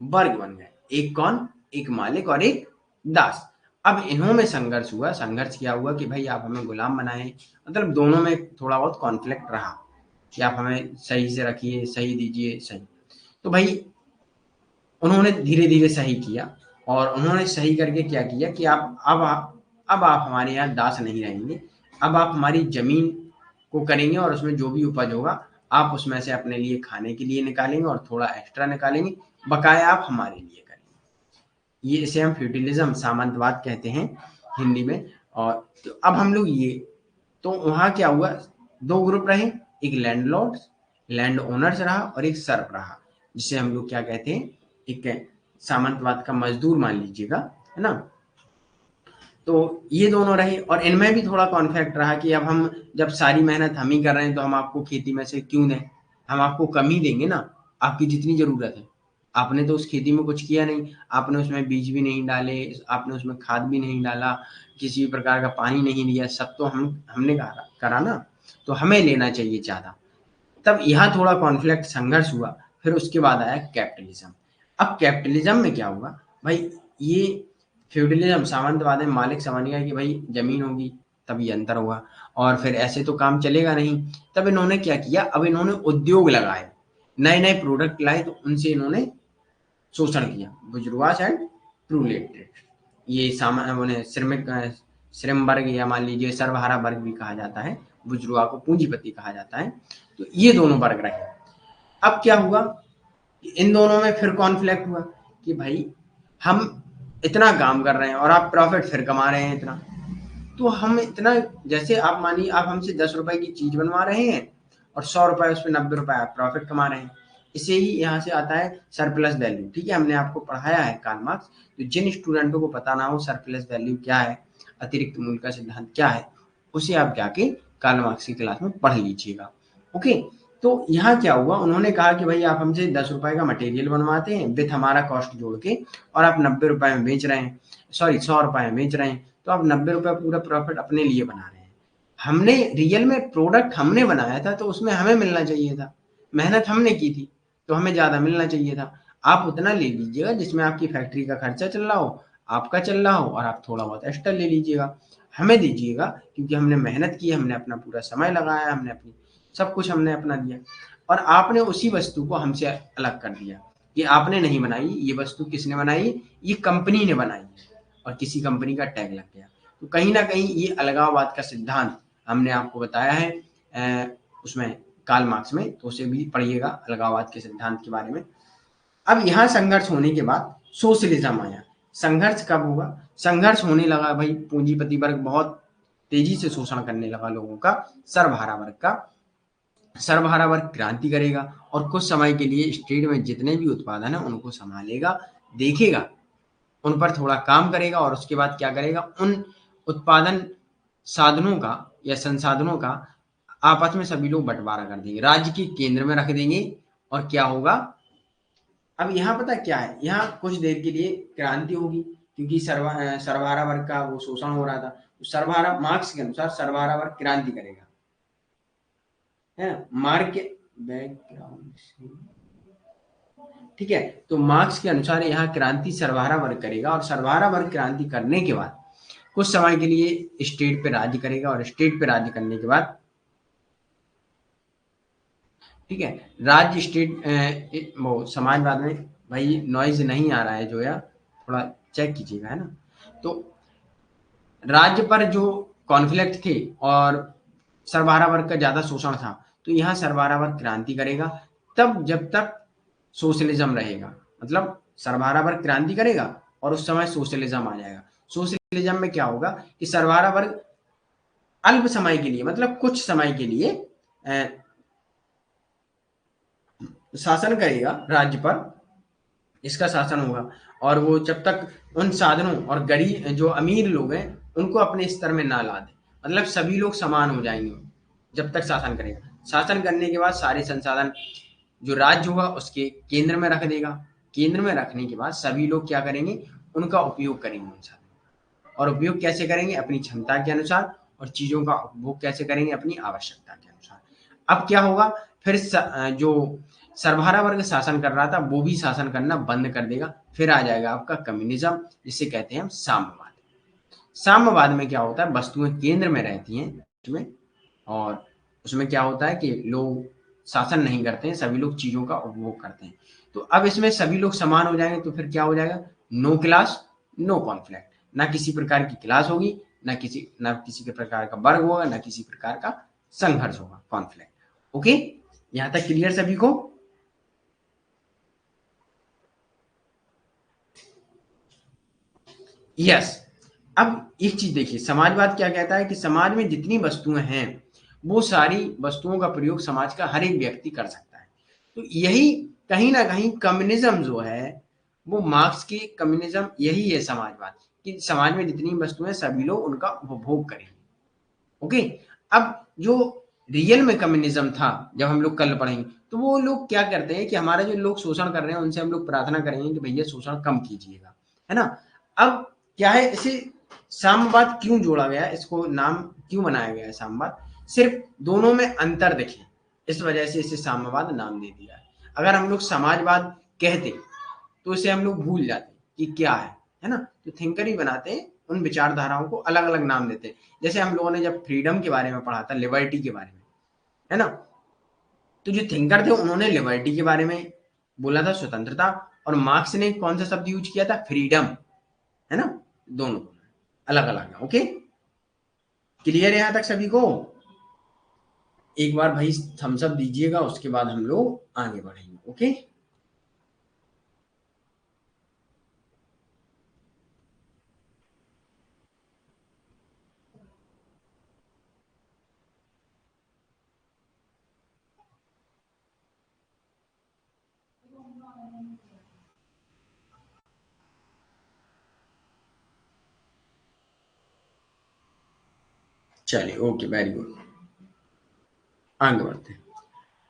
वर्ग बन गए। एक कौन? एक मालिक और एक दास। अब इन्हों में संघर्ष हुआ। संघर्ष क्या हुआ कि भाई आप हमें गुलाम बनाए, मतलब दोनों में थोड़ा बहुत कॉन्फ्लिक्ट रहा। कि आप हमें सही से रखिए, सही दीजिए, सही। तो भाई उन्होंने धीरे-धीरे सही किया और उन्होंने सही करके क्या किया कि अब आप हमारे यहाँ दास नहीं रहेंगे। अब आप हमारी ज़मीन को करेंगे और उसमें जो भी उपज होगा, आप उसमें से अपने लिए खाने के लिए निकालेंगे और थोड़ा एक्स्ट्रा निकालेंगे, बकाया आप हमारे लिए करेंगे। ये इसे हम फ्यूडलिज़्म, सामंतवाद कहते हैं हिंदी में। और तो अब हम लोग ये, तो वहाँ क्या हुआ, 2 ग्रुप रहे, एक लैंडलॉर्ड्स, लैंड ओनर्स रहा और एक सर्फ रहा, जिसे हम लोग क्या कहते हैं, एक सामंतवाद का मजदूर मान लीजिएगा, है ना? तो ये दोनों रहे और इनमें भी थोड़ा कॉन्फ्लिक्ट रहा कि अब हम जब सारी मेहनत हम ही कर रहे हैं तो हम आपको खेती में से क्यों दें? हम आपको कम ही देंगे ना, आपकी जितनी ज़रूरत है। आपने तो उस खेती में कुछ किया नहीं, आपने उसमें बीज भी नहीं डाले, आपने उसमें खाद भी नहीं डाला, किसी भी प्रकार का पानी नहीं दिया, सब तो हमने करा ना, तो हमें लेना चाहिए ज़्यादा। तब यहाँ थोड़ा कॉन्फ्लिक्ट, संघर्ष हुआ। फिर उसके बाद आया कैपिटलिज्म। अब कैपिटलिज्म में क्या हुआ भाई, ये फ्यूडलिज्म, सामंतवाद में मालिक समझ गया कि भाई जमीन होगी तब ये अंतर हुआ और फिर ऐसे तो काम चलेगा नहीं। तब इन्होंने क्या किया, अब इन्होंने उद्योग लगाए, नए नए प्रोडक्ट लाए, तो उनसे इन्होंने शोषण किया, बुर्जुआस एंड प्रोलेटेरिएट। ये उन्हें श्रम वर्ग या मान लीजिए सर्वहारा वर्ग भी कहा जाता है, बुर्जुआ को पूंजीपति कहा जाता है। तो ये दोनों वर्ग रहे। अब क्या हुआ, इन दोनों में फिर कॉन्फ्लिक्ट हुआ कि भाई हम इतना काम कर रहे हैं और आप प्रॉफिट फिर कमा रहे हैं इतना, तो हम इतना, जैसे आप मानिए आप हमसे 10 रुपए की चीज बनवा रहे हैं और 100 रुपए उस पर 90 रुपए आप प्रॉफिट कमा रहे हैं। इसे ही यहाँ से आता है सरप्लस वैल्यू। ठीक है, हमने आपको पढ़ाया है कार्ल मार्क्स। तो जिन स्टूडेंटों को पता ना हो सरप्लस वैल्यू क्या है, अतिरिक्त मूल्य का सिद्धांत क्या है, उसे आप जाके कार्ल मार्क्स की क्लास में पढ़ लीजिएगा। ओके, तो यहाँ क्या हुआ, उन्होंने कहा कि भाई आप हमसे 10 रुपए का मटेरियल बनवाते हैं विथ हमारा कॉस्ट जोड़ के, और आप 90 रुपए में बेच रहे हैं, सॉरी 100 रुपए में बेच रहे हैं, तो आप 90 रुपए पूरा प्रॉफिट अपने लिए बना रहे हैं। हमने रियल में प्रोडक्ट हमने बनाया था तो उसमें हमें मिलना चाहिए था, मेहनत हमने की थी तो हमें ज्यादा मिलना चाहिए था। आप उतना ले लीजिएगा जिसमें आपकी फैक्ट्री का खर्चा चल रहा हो, आपका चल रहा हो, और आप थोड़ा बहुत एक्स्ट्रा ले लीजिएगा, हमें दीजिएगा, क्योंकि हमने मेहनत की, हमने अपना पूरा समय लगाया, हमने अपनी सब कुछ हमने अपना दिया। और आपने उसी वस्तु को हमसे अलग कर दिया, ये आपने नहीं बनाई, ये वस्तु किसने बनाई, ये कंपनी ने बनाई, और किसी कंपनी का टैग लग गया। तो कहीं ना कहीं ये अलगाववाद का सिद्धांत हमने आपको बताया है उसमें कार्ल मार्क्स में, तो उसे भी पढ़िएगा अलगाववाद के सिद्धांत के बारे में। अब यहाँ संघर्ष होने के बाद सोशलिज्म आया। संघर्ष कब हुआ, संघर्ष होने लगा भाई, पूंजीपति वर्ग बहुत तेजी से शोषण करने लगा लोगों का, सर्वहारा वर्ग का। सर्वहारा वर्ग क्रांति करेगा और कुछ समय के लिए स्टेट में जितने भी उत्पादन है उनको संभालेगा, देखेगा, उन पर थोड़ा काम करेगा, और उसके बाद क्या करेगा, उन उत्पादन साधनों का या संसाधनों का आपस में सभी लोग बंटवारा कर देंगे, राज्य के केंद्र में रख देंगे। और क्या होगा, अब यहाँ पता क्या है, यहाँ कुछ देर के लिए क्रांति होगी, क्योंकि सर्वहारा वर्ग का वो शोषण हो रहा था। तो सर्वहारा, मार्क्स के अनुसार सर्वहारा वर्ग क्रांति करेगा, है ना, मार्क के बैकग्राउंड से, ठीक है। तो मार्क्स के अनुसार यहाँ क्रांति सर्वहारा वर्ग करेगा, और सर्वहारा वर्ग क्रांति करने के बाद कुछ समय के लिए स्टेट पे राज्य करेगा, और स्टेट पे राज्य करने के बाद, ठीक है, राज्य स्टेट वो समाजवाद में, भाई नॉइज नहीं आ रहा है जो, या थोड़ा चेक कीजिएगा, है ना। तो राज्य पर जो कॉन्फ्लिक्ट थे और सर्वहारा वर्ग का ज्यादा शोषण था, तो यहाँ सर्वहारा वर्ग क्रांति करेगा, तब जब तक सोशलिज्म रहेगा, मतलब सर्वहारा वर्ग क्रांति करेगा और उस समय सोशलिज्म आ जाएगा। सोशलिज्म में क्या होगा कि सर्वहारा वर्ग अल्प समय के लिए, मतलब कुछ समय के लिए शासन करेगा राज्य पर, इसका शासन होगा, और वो जब तक उन साधनों और गरीब जो अमीर लोग हैं उनको अपने स्तर में ना ला दे, मतलब सभी लोग समान हो जाएंगे जब तक शासन करेगा। शासन करने के बाद सारे संसाधन जो राज्य होगा उसके केंद्र में रख देगा, केंद्र में रखने के बाद सभी लोग क्या करेंगे, उनका उपयोग करेंगे उन साधनों, और उपयोग कैसे करेंगे, अपनी क्षमता के अनुसार, और चीजों का उपभोग कैसे करेंगे, अपनी आवश्यकता के अनुसार। अब क्या होगा, फिर जो सर्वहारा वर्ग शासन कर रहा था वो भी शासन करना बंद कर देगा, फिर आ जाएगा आपका कम्युनिज्म, जिसे कहते हैं हम साम्यवाद। साम्यवाद में क्या होता है, वस्तुएं केंद्र में रहती हैं उसमें, और उसमें क्या होता है कि लोग शासन नहीं करते हैं, सभी लोग चीजों का उपभोग करते हैं। तो अब इसमें सभी लोग समान हो जाएंगे तो फिर क्या हो जाएगा, नो क्लास नो कॉन्फ्लिक्ट, ना किसी प्रकार की क्लास होगी, ना किसी के प्रकार का वर्ग होगा, ना किसी प्रकार का संघर्ष होगा, कॉन्फ्लिक्ट। ओके, यहां तक क्लियर सभी को? यस। अब एक चीज देखिए, समाजवाद क्या कहता है कि समाज में जितनी वस्तुएं हैं वो सारी वस्तुओं का प्रयोग समाज का हर एक व्यक्ति कर सकता है। तो यही कहीं ना कहीं कम्युनिज्म जो है वो मार्क्स की कम्युनिज्म यही है समाजवाद, कि समाज में जितनी वस्तुएं सभी लोग उनका उपभोग करेंगे। ओके, अब जो रियल में कम्युनिज्म था जब हम लोग कल पढ़ेंगे तो वो लोग क्या करते हैं कि हमारा जो लोग शोषण कर रहे हैं उनसे हम लोग प्रार्थना करेंगे कि भैया शोषण कम कीजिएगा, है ना। अब क्या है, इसे साम्यवाद क्यों जोड़ा गया, इसको नाम क्यों बनाया गया है साम्यवाद, सिर्फ दोनों में अंतर देखें इस वजह से इसे साम्यवाद नाम दे दिया है। अगर हम लोग समाजवाद कहते तो इसे हम लोग भूल जाते कि क्या है ना। तो थिंकर ही बनाते हैं, उन विचारधाराओं को अलग अलग नाम देते हैं। जैसे हम लोगों ने जब फ्रीडम के बारे में पढ़ा था, लिबर्टी के बारे में, है ना, तो जो थिंकर थे उन्होंने लिबर्टी के बारे में बोला था, स्वतंत्रता, और मार्क्स ने कौन सा शब्द यूज किया था, फ्रीडम, है ना। दोनों अलग अलग है। ओके, क्लियर है यहां तक सभी को? एक बार भाई थम्स अप दीजिएगा, उसके बाद हम लोग आगे बढ़ेंगे। ओके, चलिए, ओके, वेरी गुड, आगे बढ़ते हैं।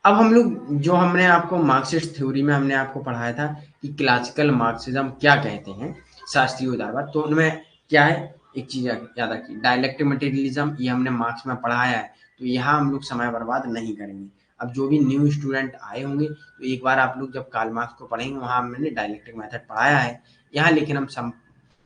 अब हम लोग जो हमने आपको मार्क्सिस्ट थ्योरी में हमने आपको पढ़ाया था कि क्लासिकल मार्क्सिज्म क्या कहते हैं, शास्त्रीय उदारवाद, तो उनमें क्या है, एक चीज याद रखिए, डायलेक्टिक मटेरियलिज्म, ये हमने मार्क्स में पढ़ाया है, तो यहाँ हम लोग समय बर्बाद नहीं करेंगे। अब जो भी न्यू स्टूडेंट आए होंगे तो एक बार आप लोग जब कार्ल मार्क्स को पढ़ेंगे वहां मैंने डायलेक्टिक मेथड पढ़ाया है यहाँ, लेकिन हम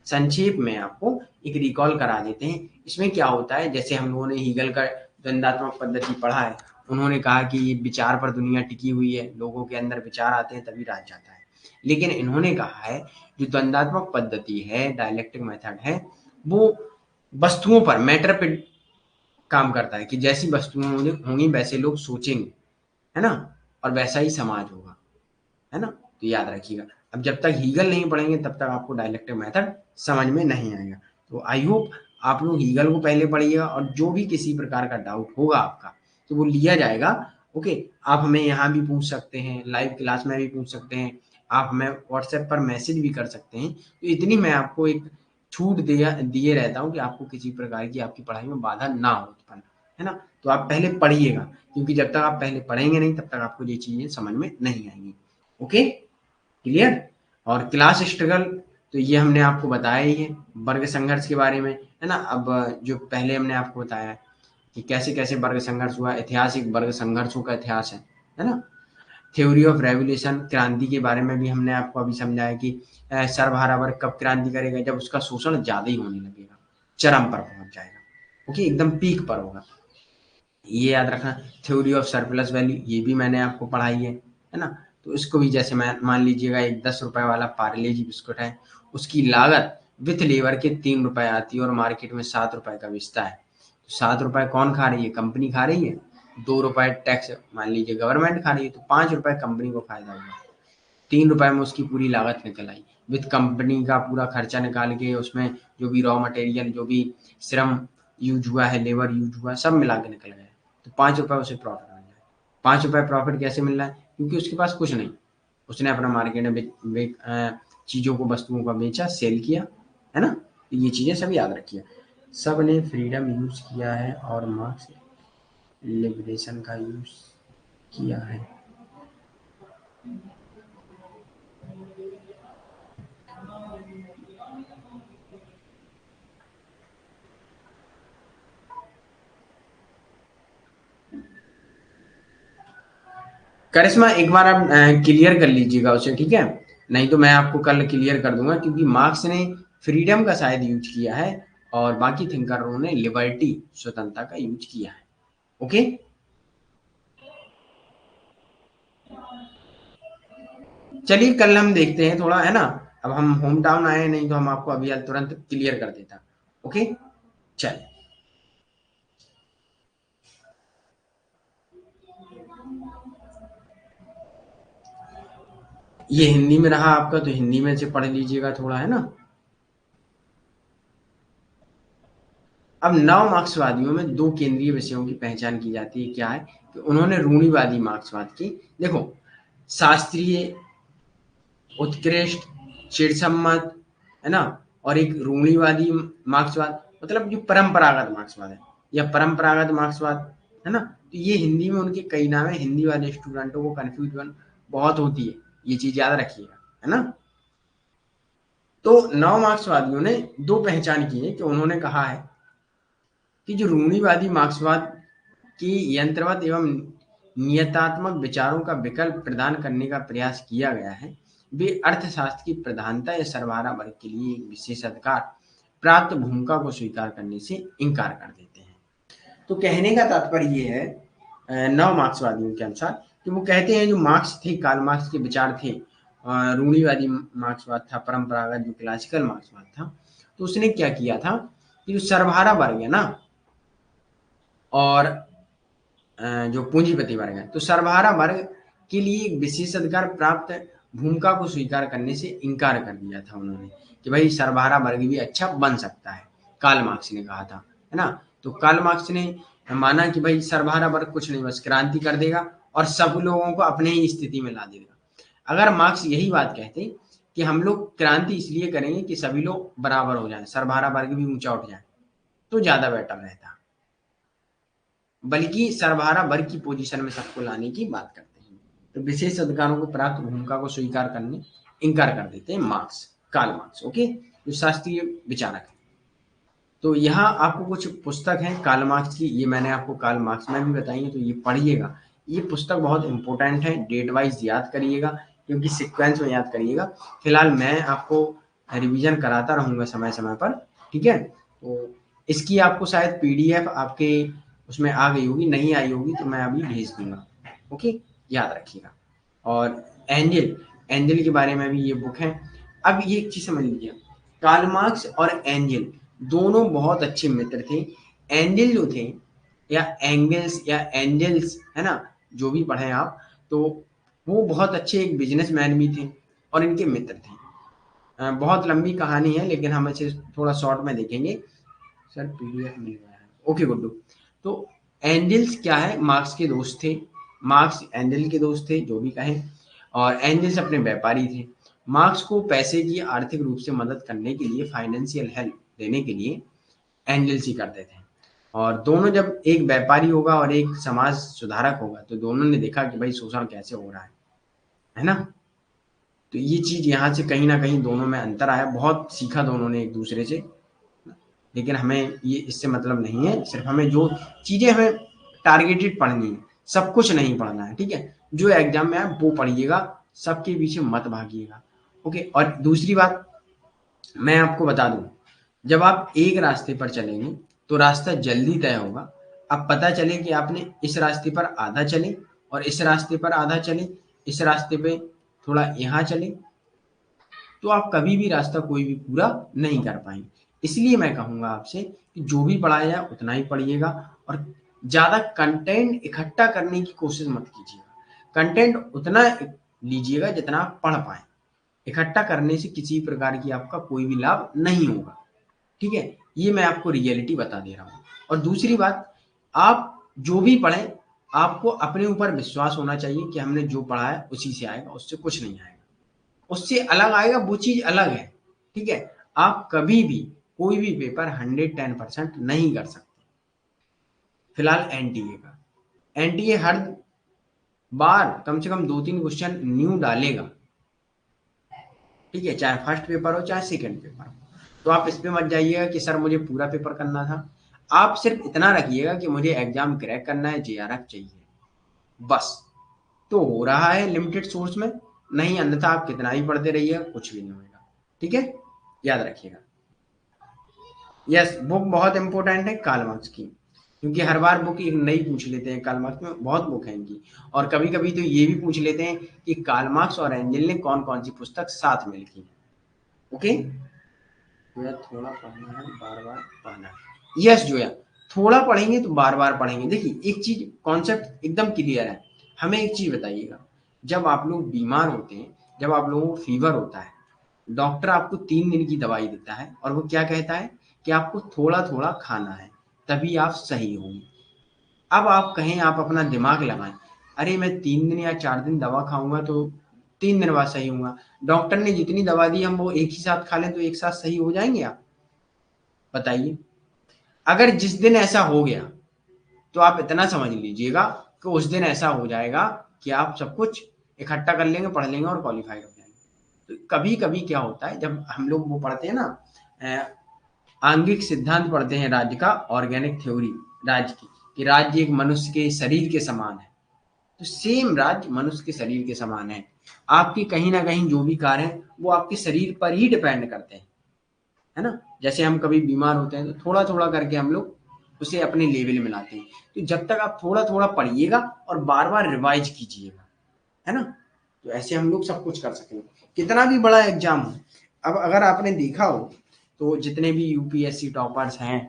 संक्षेप में आपको एक रिकॉल करा देते हैं। इसमें क्या होता है, जैसे हम लोगों ने हीगल का द्वंदात्मक पद्धति पढ़ा है, उन्होंने कहा कि विचार पर दुनिया टिकी हुई है, लोगों के अंदर विचार आते हैं तभी राज जाता है। लेकिन इन्होंने कहा है जो द्वंदात्मक पद्धति है, डायलेक्टिक मेथड है, वो वस्तुओं पर, मैटर पे काम करता है, कि जैसी वस्तुएं होंगी वैसे लोग सोचेंगे, है ना, और वैसा ही समाज होगा, है ना। तो याद रखिएगा, अब जब तक हीगल नहीं पढ़ेंगे तब तक आपको डायलेक्टिक मेथड समझ में नहीं आएगा। तो आई होप आप लोग हीगल को पहले पढ़िएगा, और जो भी किसी प्रकार का डाउट होगा आपका तो वो लिया जाएगा। ओके, आप हमें यहाँ भी पूछ सकते हैं, लाइव क्लास में भी पूछ सकते हैं, आप हमें व्हाट्सएप पर मैसेज भी कर सकते हैं। तो इतनी मैं आपको एक छूट दिए रहता हूँ कि आपको किसी प्रकार की आपकी पढ़ाई में बाधा ना हो उत्पन्न, है ना। तो आप पहले पढ़िएगा, क्योंकि जब तक आप पहले पढ़ेंगे नहीं तब तक आपको ये चीजें समझ में नहीं आएंगी। Okay, clear. और क्लास स्ट्रगल, तो ये हमने आपको बताया ही है, वर्ग संघर्ष के बारे में, है ना। अब जो पहले हमने आपको बताया कि कैसे कैसे वर्ग संघर्ष हुआ, ऐतिहासिक वर्ग संघर्षों का इतिहास है ना। थ्योरी ऑफ रेवोल्यूशन, क्रांति के बारे में भी हमने आपको अभी समझाया कि सर्वहारा वर्ग कब क्रांति करेगा, जब उसका शोषण ज्यादा ही होने लगेगा, चरम पर पहुंच जाएगा, ओके, एकदम पीक पर होगा, ये याद रखना। थ्योरी ऑफ सरप्लस वैल्यू, ये भी मैंने आपको पढ़ाई है ना। तो इसको भी जैसे मैं मान लीजिएगा एक 10 रुपए वाला पार्ले जी बिस्कुट है, उसकी लागत विथ लेबर के 3 रुपए आती है और मार्केट में 7 रुपए का बेचता है। तो 7 रुपए कौन खा रही है, कंपनी खा रही है, 2 रुपए टैक्स मान लीजिए गवर्नमेंट खा रही है, तो 5 रुपए कंपनी को फायदा हुआ, 3 रुपए में उसकी पूरी लागत निकल आई, विथ कंपनी का पूरा खर्चा निकाल के उसमें जो भी रॉ मटेरियल, जो भी श्रम यूज हुआ है, लेबर यूज हुआ है, सब मिला के निकल गया, तो 5 रुपए उसे प्रॉफिट मिल रहा है। 5 रुपए प्रॉफिट कैसे मिल रहा है, क्योंकि उसके पास कुछ नहीं, उसने अपना मार्केट में चीजों को, वस्तुओं का बेचा, सेल किया, है ना। तो ये चीजें सब याद रखिए। सब ने फ्रीडम यूज किया है और मार्क्स लिबरेशन का यूज किया है। करिश्मा एक बार आप क्लियर कर लीजिएगा उसे, ठीक है, नहीं तो मैं आपको कल क्लियर कर दूंगा, क्योंकि मार्क्स ने फ्रीडम का शायद यूज किया है और बाकी थिंकरों ने लिबर्टी, स्वतंत्रता का यूज किया है। ओके, चलिए कल हम देखते हैं थोड़ा, है ना। अब हम होम टाउन आए, नहीं तो हम आपको अभी तुरंत क्लियर कर देता। ओके, चल। ये हिंदी में रहा आपका, तो हिंदी में से पढ़ लीजिएगा थोड़ा, है ना। अब नव मार्क्सवादियों में दो केंद्रीय विषयों की पहचान की जाती है। क्या है कि उन्होंने रूढ़िवादी मार्क्सवाद की, देखो, शास्त्रीय, उत्कृष्ट, चिरसम्मत, है ना, और एक रूढ़िवादी मार्क्सवाद, मतलब जो परंपरागत मार्क्सवाद है या परंपरागत मार्क्सवाद, है ना। तो ये हिंदी में उनके कई नाम है, हिंदी वाले स्टूडेंटों को कंफ्यूजन बहुत होती है, ये चीज याद रखिएगा, है ना। तो नव मार्क्सवादियों ने दो पहचान की है कि उन्होंने कहा है कि जो रूढ़िवादी मार्क्सवाद की यंत्रवत एवं नियतात्मक विचारों का विकल्प प्रदान करने का प्रयास किया गया है, वे अर्थशास्त्र की प्रधानता या सर्वहारा वर्ग के लिए एक विशेषाधिकार प्राप्त भूमिका को स्वीकार करने से इनकार कर देते हैं। तो कहने का तात्पर्य ये है नव मार्क्सवादियों के अनुसार कि वो कहते हैं जो मार्क्स थे, कार्ल मार्क्स के विचार थे, रूढ़िवादी मार्क्सवाद था, परंपरागत जो क्लासिकल मार्क्सवाद था, तो उसने क्या किया था कि जो सर्वहारा वर्ग है ना, और जो पूंजीपति वर्ग है, तो सर्वहारा वर्ग के लिए एक विशेषाधिकार प्राप्त भूमिका को स्वीकार करने से इनकार कर दिया था उन्होंने कि भाई सर्वहारा वर्ग भी अच्छा बन सकता है, कार्ल मार्क्स ने कहा था, है ना। तो कार्ल मार्क्स ने माना कि भाई सर्वहारा वर्ग कुछ नहीं, बस क्रांति कर देगा और सब लोगों को अपने ही स्थिति में ला देगा। अगर मार्क्स यही बात कहते कि हम लोग क्रांति इसलिए करेंगे कि सभी लोग बराबर हो जाएं, सर्वहारा वर्ग भी ऊंचा उठ जाए, तो ज्यादा बेटर रहता, बल्कि सर्वहारा वर्ग की पोजीशन में सबको लाने की बात करते हैं। तो विशेष अधिकारों को प्राप्त भूमिका को स्वीकार करने इनकार कर देते हैं मार्क्स, कार्ल मार्क्स, ओके, जो शास्त्रीय विचारक है। तो यहाँ आपको कुछ पुस्तक हैं कार्ल मार्क्स की, ये मैंने आपको कार्ल मार्क्स में भी बताई है, तो ये पढ़िएगा। ये पुस्तक बहुत इंपॉर्टेंट है, डेट वाइज याद करिएगा, क्योंकि सीक्वेंस में याद करिएगा। फिलहाल मैं आपको रिवीजन कराता रहूंगा समय समय पर, ठीक है। तो इसकी आपको शायद पीडीएफ आपके उसमें आ गई होगी, नहीं आई होगी तो मैं अभी भेज दूंगा, ओके, याद रखिएगा। और एंजल, एंजल के बारे में भी ये बुक है। अब ये एक चीज समझ लीजिए, कार्ल मार्क्स और एंजल दोनों बहुत अच्छे मित्र थे। एंजल जो थे, या एंगल्स या एंजल्स, है ना, जो भी पढ़े आप, तो वो बहुत अच्छे एक बिजनेसमैन भी थे और इनके मित्र थे। बहुत लंबी कहानी है, लेकिन हम इसे थोड़ा शॉर्ट में देखेंगे। सर पीडीएफ मिल गया है, ओके गुड्डू। तो एंजल्स क्या है, मार्क्स के दोस्त थे, मार्क्स एंजल के दोस्त थे, जो भी कहें। और एंजल्स अपने व्यापारी थे। मार्क्स को पैसे की आर्थिक रूप से मदद करने के लिए, फाइनेंशियल हेल्प देने के लिए एंजल्स ही करते थे। और दोनों, जब एक व्यापारी होगा और एक समाज सुधारक होगा, तो दोनों ने देखा कि भाई शोषण कैसे हो रहा है ना। तो ये चीज यहाँ से कहीं ना कहीं दोनों में अंतर आया, बहुत सीखा दोनों ने एक दूसरे से। लेकिन हमें ये इससे मतलब नहीं है, सिर्फ हमें जो चीजें हमें टारगेटेड पढ़नी है, सब कुछ नहीं पढ़ना है, ठीक है। जो एग्जाम में आए वो पढ़िएगा, सबके पीछे मत भागिएगा, ओके। और दूसरी बात मैं आपको बता दूं, जब आप एक रास्ते पर चलेंगे तो रास्ता जल्दी तय होगा। अब पता चले कि आपने इस रास्ते पर आधा चले और इस रास्ते पर आधा चले, इस रास्ते पे थोड़ा यहाँ चले, तो आप कभी भी रास्ता कोई भी पूरा नहीं कर पाएंगे। इसलिए मैं कहूंगा आपसे कि जो भी पढ़ाया जाए उतना ही पढ़िएगा, और ज्यादा कंटेंट इकट्ठा करने की कोशिश मत कीजिएगा। कंटेंट उतना लीजिएगा जितना आप पढ़ पाए, इकट्ठा करने से किसी प्रकार की आपका कोई भी लाभ नहीं होगा, ठीक है। ये मैं आपको रियलिटी बता दे रहा हूँ। और दूसरी बात, आप जो भी पढ़ें, आपको अपने ऊपर विश्वास होना चाहिए कि हमने जो पढ़ा है उसी से आएगा, उससे कुछ नहीं आएगा। उससे अलग आएगा वो चीज अलग है, ठीक है। आप कभी भी कोई भी पेपर 110% नहीं कर सकते। फिलहाल एनटीए का, एनटीए हर बार कम से कम 2-3 क्वेश्चन न्यू डालेगा, ठीक है, चाहे फर्स्ट पेपर हो चाहे सेकंड पेपर हो। तो आप इस पे मत जाइएगा कि सर मुझे पूरा पेपर करना था। आप सिर्फ इतना रखिएगा कि मुझे एग्जाम क्रैक करना है, जेआरएफ चाहिए, बस। तो हो रहा है लिमिटेड सोर्स में, नहीं अन्यथा आप कितना ही पढ़ते रहिएगा, कुछ भी नहीं होगा, ठीक है, याद रखिएगा। यस, बुक बहुत इंपॉर्टेंट है कार्ल मार्क्स की, क्योंकि हर बार बुक एक नई पूछ लेते हैं, कार्ल मार्क्स में बहुत बुक है इनकी। और कभी कभी तो ये भी पूछ लेते हैं कि कार्ल मार्क्स और एंजल ने कौन कौन सी पुस्तक साथ में लिखी। ओके, जोया थोड़ा पढ़ना है, बार बार पढ़ना है। यस जोया, थोड़ा पढ़ेंगे तो बार बार पढ़ेंगे। देखिए एक चीज, कॉन्सेप्ट एकदम क्लियर है। हमें एक चीज बताइएगा, जब आप लोग बीमार होते हैं, जब आप लोगों को फीवर होता है, डॉक्टर आपको 3 दिन की दवाई देता है और वो क्या कहता है कि आपको थोड़ा थोड़ा खाना है, तभी आप सही होंगे। अब आप कहें, आप अपना दिमाग लगाएं, अरे मैं 3 दिन या 4 दिन दवा खाऊंगा तो 3 दिन बाद सही होऊंगा। डॉक्टर ने जितनी दवा दी हम वो एक ही साथ खा लें तो एक साथ सही हो जाएंगे आप? बताइए। अगर जिस दिन ऐसा हो गया तो आप इतना समझ लीजिएगा कि उस दिन ऐसा हो जाएगा कि आप सब कुछ इकट्ठा कर लेंगे, पढ़ लेंगे और क्वालिफाई हो जाएंगे। तो कभी कभी क्या होता है, जब हम लोग वो पढ़ते हैं ना, आंगिक सिद्धांत पढ़ते हैं राज्य का, ऑर्गेनिक थ्योरी राज्य की, कि राज्य एक मनुष्य के शरीर के समान है। तो सेम राज्य मनुष्य के शरीर के समान है। आपके कहीं ना कहीं जो भी कार्य है वो आपके शरीर पर ही डिपेंड करते हैं, है ना। जैसे हम कभी बीमार होते हैं तो थोड़ा थोड़ा करके हम लोग उसे अपने लेवल में लाते हैं। तो जब तक आप थोड़ा थोड़ा पढ़िएगा और बार बार रिवाइज कीजिएगा, है ना, तो ऐसे हम लोग सब कुछ कर सकेंगे, कितना भी बड़ा एग्जाम हो। अब अगर आपने देखा हो तो जितने भी यूपीएससी टॉपर्स हैं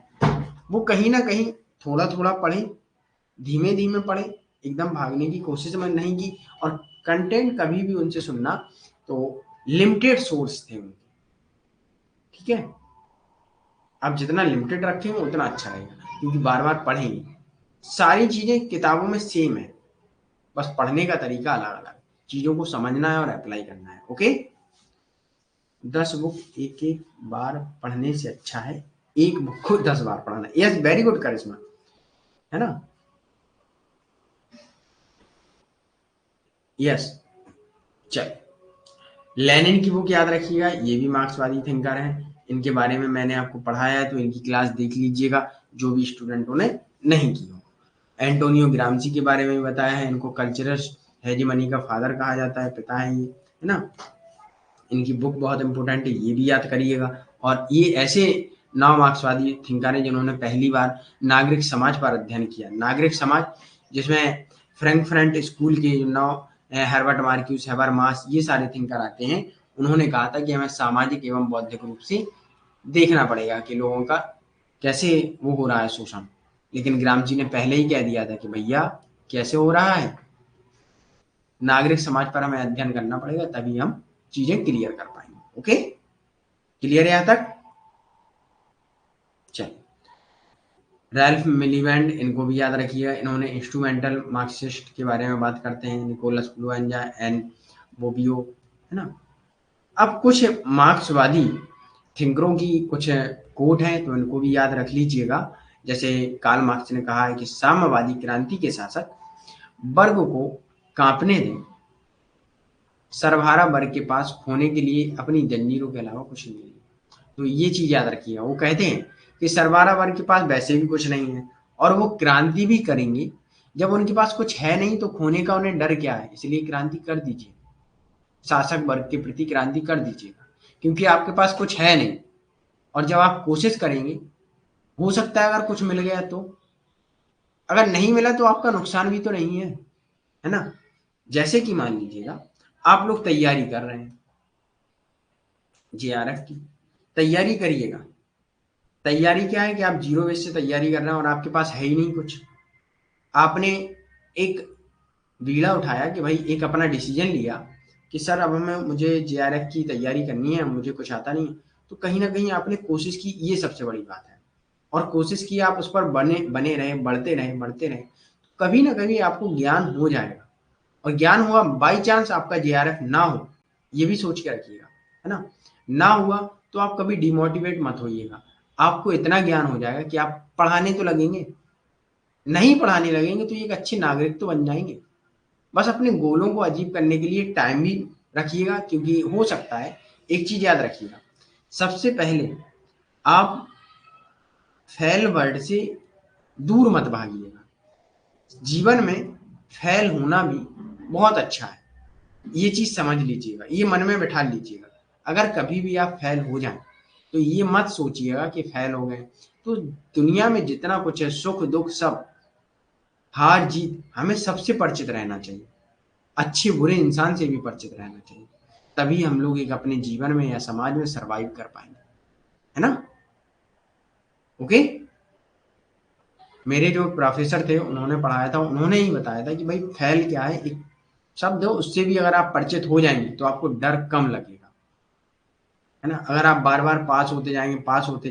वो कहीं ना कहीं थोड़ा थोड़ा पढ़े, धीमे धीमे पढ़े, एकदम भागने की कोशिश में नहीं की। और कंटेंट कभी भी उनसे सुनना तो लिमिटेड सोर्स थे उनके, ठीक है। आप जितना लिमिटेड रखेंगे उतना अच्छा रहेगा, क्योंकि बार बार पढ़ेंगे। सारी चीजें किताबों में सेम है, बस पढ़ने का तरीका अलग अलग, चीजों को समझना है और अप्लाई करना है। ओके, 10 बुक एक एक बार पढ़ने से अच्छा है एक बुक को 10 बार पढ़ना। यस, वेरी गुड करिश्मा, है ना। यस, चल, लेनिन की बुक याद रखिएगा, ये भी मार्क्सवादी थिंकर हैं। इनके बारे में मैंने आपको पढ़ाया है तो इनकी क्लास देख लीजिएगा, जो भी स्टूडेंटों ने नहीं की हो। एंटोनियो ग्रामसी के बारे में बताया है, इनको कल्चरल हेजीमनी का फादर कहा जाता है, पिता है ये, है ना। इनकी बुक बहुत इंपॉर्टेंट है, ये भी याद करिएगा। और ये ऐसे 9 मार्क्सवादी थिंकर हैं जिन्होंने पहली बार नागरिक समाज पर अध्ययन किया। नागरिक समाज जिसमें फ्रैंकफर्ट स्कूल के 9 हर्बर्ट मार्क्यूस, हैबरमास, ये सारे थिंकर आते हैं। उन्होंने कहा था कि हमें सामाजिक एवं बौद्धिक रूप से देखना पड़ेगा कि लोगों का कैसे वो हो रहा है शोषण। लेकिन ग्रामजी ने पहले ही कह दिया था कि भैया कैसे हो रहा है, नागरिक समाज पर हमें अध्ययन करना पड़ेगा, तभी हम चीजें क्लियर कर पाएंगे। ओके, क्लियर है यहाँ तक? चलिए, रैल्फ मिलीबैंड, इनको भी याद रखिएगा, इन्होंने इंस्ट्रूमेंटल मार्क्सिस्ट के बारे में बात करते हैं। निकोलस फ्लुएंजा एंड बोबियो, है ना। अब कुछ मार्क्सवादी थिंकरों की कुछ कोट हैं तो इनको भी याद रख लीजिएगा। जैसे कार्ल मार्क्स ने कहा है कि साम्यवादी क्रांति के शासक वर्ग को कांपने दें, सर्वहारा वर्ग के पास खोने के लिए अपनी जंजीरों के अलावा कुछ नहीं है। तो ये चीज याद रखिएगा। वो कहते हैं कि सर्वहारा वर्ग के पास वैसे भी कुछ नहीं है और वो क्रांति भी करेंगे, जब उनके पास कुछ है नहीं तो खोने का उन्हें डर क्या है, इसलिए क्रांति कर दीजिए, शासक वर्ग के प्रति क्रांति कर दीजिएगा, क्योंकि आपके पास कुछ है नहीं। और जब आप कोशिश करेंगे, हो सकता है अगर कुछ मिल गया तो, अगर नहीं मिला तो आपका नुकसान भी तो नहीं है ना। जैसे कि मान लीजिएगा आप लोग तैयारी कर रहे हैं जेआरएफ की, तैयारी करिएगा। तैयारी क्या है कि आप जीरो बेस से तैयारी कर रहे हैं और आपके पास है ही नहीं कुछ। आपने एक बीड़ा उठाया कि भाई एक अपना डिसीजन लिया कि सर अब मुझे जेआरएफ की तैयारी करनी है, मुझे कुछ आता नहीं। तो कहीं ना कहीं आपने कोशिश की, ये सबसे बड़ी बात है। और कोशिश की, आप उस पर बने बने रहे, बढ़ते रहे, तो कभी ना कभी आपको ज्ञान हो जाएगा। और ज्ञान हुआ, बाई चांस आपका जेआरएफ ना हो, ये भी सोच के रखिएगा, है ना। ना हुआ तो आप कभी डिमोटिवेट मत होइएगा, आपको इतना ज्ञान हो जाएगा कि आप पढ़ाने तो लगेंगे, नहीं पढ़ाने लगेंगे तो एक अच्छे नागरिक तो बन जाएंगे। बस अपने गोलों को अचीव करने के लिए टाइम भी रखिएगा, क्योंकि हो सकता है, एक चीज याद रखिएगा, सबसे पहले आप फेल वर्ड से दूर मत भागिएगा। जीवन में फेल होना भी बहुत अच्छा है, ये चीज समझ लीजिएगा, ये मन में बिठा लीजिएगा। अगर कभी भी आप फेल हो जाएं तो ये मत सोचिएगा कि फेल हो गए तो दुनिया में जितना कुछ है, सुख दुख सब, हार जीत, हमें सबसे परिचित रहना चाहिए, अच्छे बुरे इंसान से भी परिचित रहना चाहिए, तभी हम लोग एक अपने जीवन में या समाज में सरवाइव कर पाएंगे, है ना। ओके। मेरे जो प्रोफेसर थे उन्होंने पढ़ाया था, उन्होंने ही बताया था कि भाई फेल क्या है, एक शब्द है, उससे भी अगर आप परिचित हो जाएंगे तो आपको डर कम लगेगा, है ना। अगर आप बार बार पास होते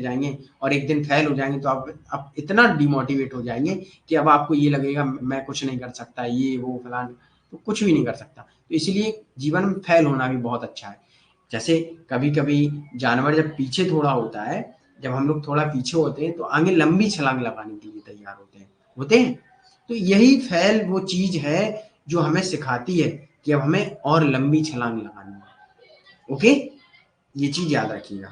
जाएंगे और एक दिन फेल हो जाएंगे तो आप इतना डिमोटिवेट हो जाएंगे कि अब आपको ये लगेगा मैं कुछ नहीं कर सकता, ये वो फलान, तो कुछ भी नहीं कर सकता। तो इसलिए जीवन में फेल होना भी बहुत अच्छा है। जैसे कभी कभी जानवर जब पीछे थोड़ा होता है, जब हम लोग थोड़ा पीछे होते हैं तो आगे लंबी छलांग लगाने के लिए तैयार होते हैं। तो यही फेल वो चीज है जो हमें सिखाती है कि अब हमें और लंबी छलांग लगानी है। ओके, ये चीज याद रखिएगा।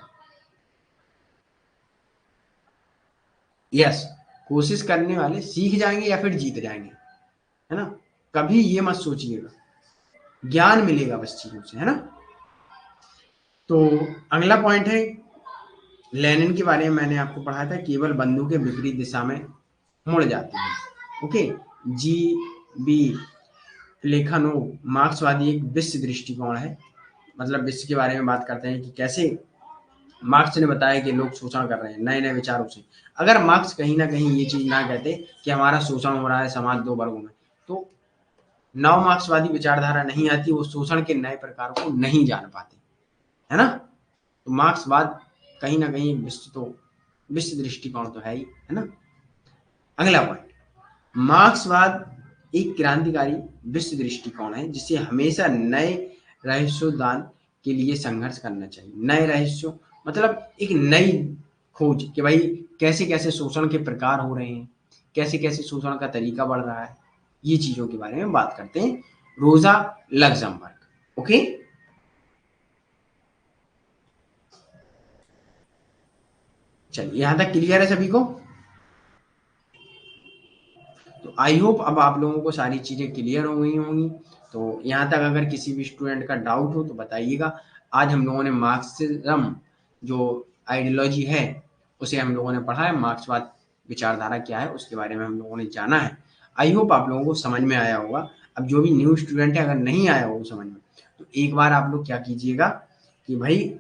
यस, कोशिश करने वाले सीख जाएंगे या फिर जीत जाएंगे, है ना। कभी ये मत सोचिएगा, ज्ञान मिलेगा बस चीजों से, है ना। तो अगला पॉइंट है, लेनिन के बारे में मैंने आपको पढ़ाया था, केवल बंदूकें विपरीत दिशा में मुड़ जाती है। ओके। जी बी प्लेखानोव, मार्क्सवादी एक विश्व दृष्टिकोण है, मतलब विश्व के बारे में बात करते हैं कि कैसे मार्क्स ने बताया कि लोग शोषण कर रहे हैं नए नए विचारों से। अगर मार्क्स कहीं ना कहीं ये चीज ना कहते कि हमारा शोषण हो रहा है समाज दो वर्गों में, तो नव मार्क्सवादी विचारधारा नहीं आती, वो शोषण के नए प्रकारों को नहीं जान पाते, है ना। तो मार्क्सवाद कहीं ना कहीं विश्व दृष्टिकोण तो है ही, है ना। अगला पॉइंट, मार्क्सवाद एक क्रांतिकारी विश्व दृष्टिकोण है जिसे हमेशा नए रहस्योद्धान के लिए संघर्ष करना चाहिए। नए रहस्यों मतलब एक नई खोज कि भाई कैसे कैसे शोषण के प्रकार हो रहे हैं, कैसे कैसे शोषण का तरीका बढ़ रहा है, ये चीजों के बारे में बात करते हैं रोजा लग्जमबर्ग। ओके। चलिए, यहां तक क्लियर है सभी को। तो आई होप अब आप लोगों को सारी चीज़ें क्लियर हो गई होंगी। तो यहाँ तक अगर किसी भी स्टूडेंट का डाउट हो तो बताइएगा। आज हम लोगों ने मार्क्सिज्म जो आइडियोलॉजी है उसे हम लोगों ने पढ़ा है, मार्क्सवाद विचारधारा क्या है उसके बारे में हम लोगों ने जाना है। आई होप आप लोगों को समझ में आया होगा। अब जो भी न्यू स्टूडेंट है अगर नहीं आया हो समझ में, तो एक बार आप लोग क्या कीजिएगा कि भाई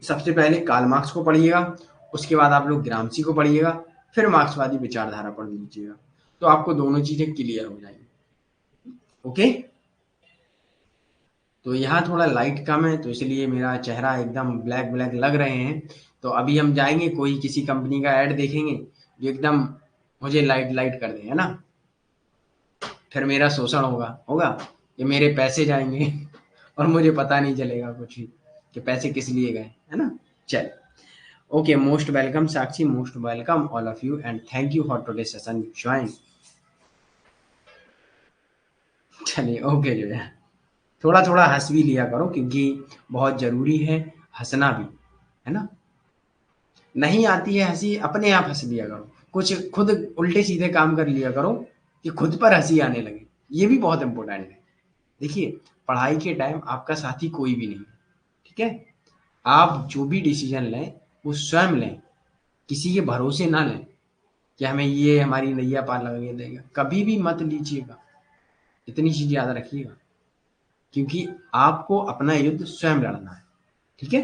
सबसे पहले कार्ल मार्क्स को पढ़िएगा, उसके बाद आप लोग ग्रामसी को पढ़िएगा, फिर मार्क्सवादी विचारधारा पढ़ लीजिएगा, तो आपको दोनों चीजें क्लियर हो जाएंगी। ओके। तो यहाँ थोड़ा लाइट कम है तो इसलिए मेरा चेहरा एकदम ब्लैक ब्लैक लग रहे हैं। तो अभी हम जाएंगे कोई किसी कंपनी का ऐड देखेंगे जो एकदम मुझे लाइट लाइट कर दे, है ना। फिर मेरा शोषण होगा होगा ये मेरे पैसे जाएंगे और मुझे पता नहीं चलेगा कुछ भी कि पैसे किस लिए गए, है ना। चल, okay, most welcome Sakshi, most welcome all of you and thank you for today's session join। चलिए ओके जो है, थोड़ा थोड़ा हंस भी लिया करो क्योंकि बहुत जरूरी है हंसना भी, है ना। नहीं आती है हंसी अपने आप हंस लिया करो, कुछ खुद उल्टे सीधे काम कर लिया करो कि खुद पर हंसी आने लगे, ये भी बहुत इंपॉर्टेंट है। देखिए, पढ़ाई के टाइम आपका साथी कोई भी नहीं है, ठीक है। आप जो भी डिसीजन लें वो स्वयं लें, किसी के भरोसे ना लें कि हमें ये हमारी नैया पार लगा देगा, कभी भी मत लीजिएगा। इतनी चीज याद रखिएगा क्योंकि आपको अपना युद्ध स्वयं लड़ना है, ठीक है।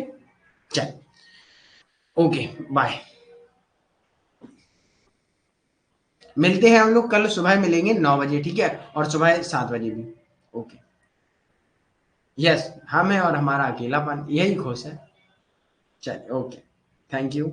चल, ओके, बाय। मिलते हैं हम लोग कल सुबह, मिलेंगे 9 बजे, ठीक है, और सुबह 7 बजे भी। ओके। यस, हमें और हमारा अकेलापन यही खुश है। चलिए ओके, थैंक यू।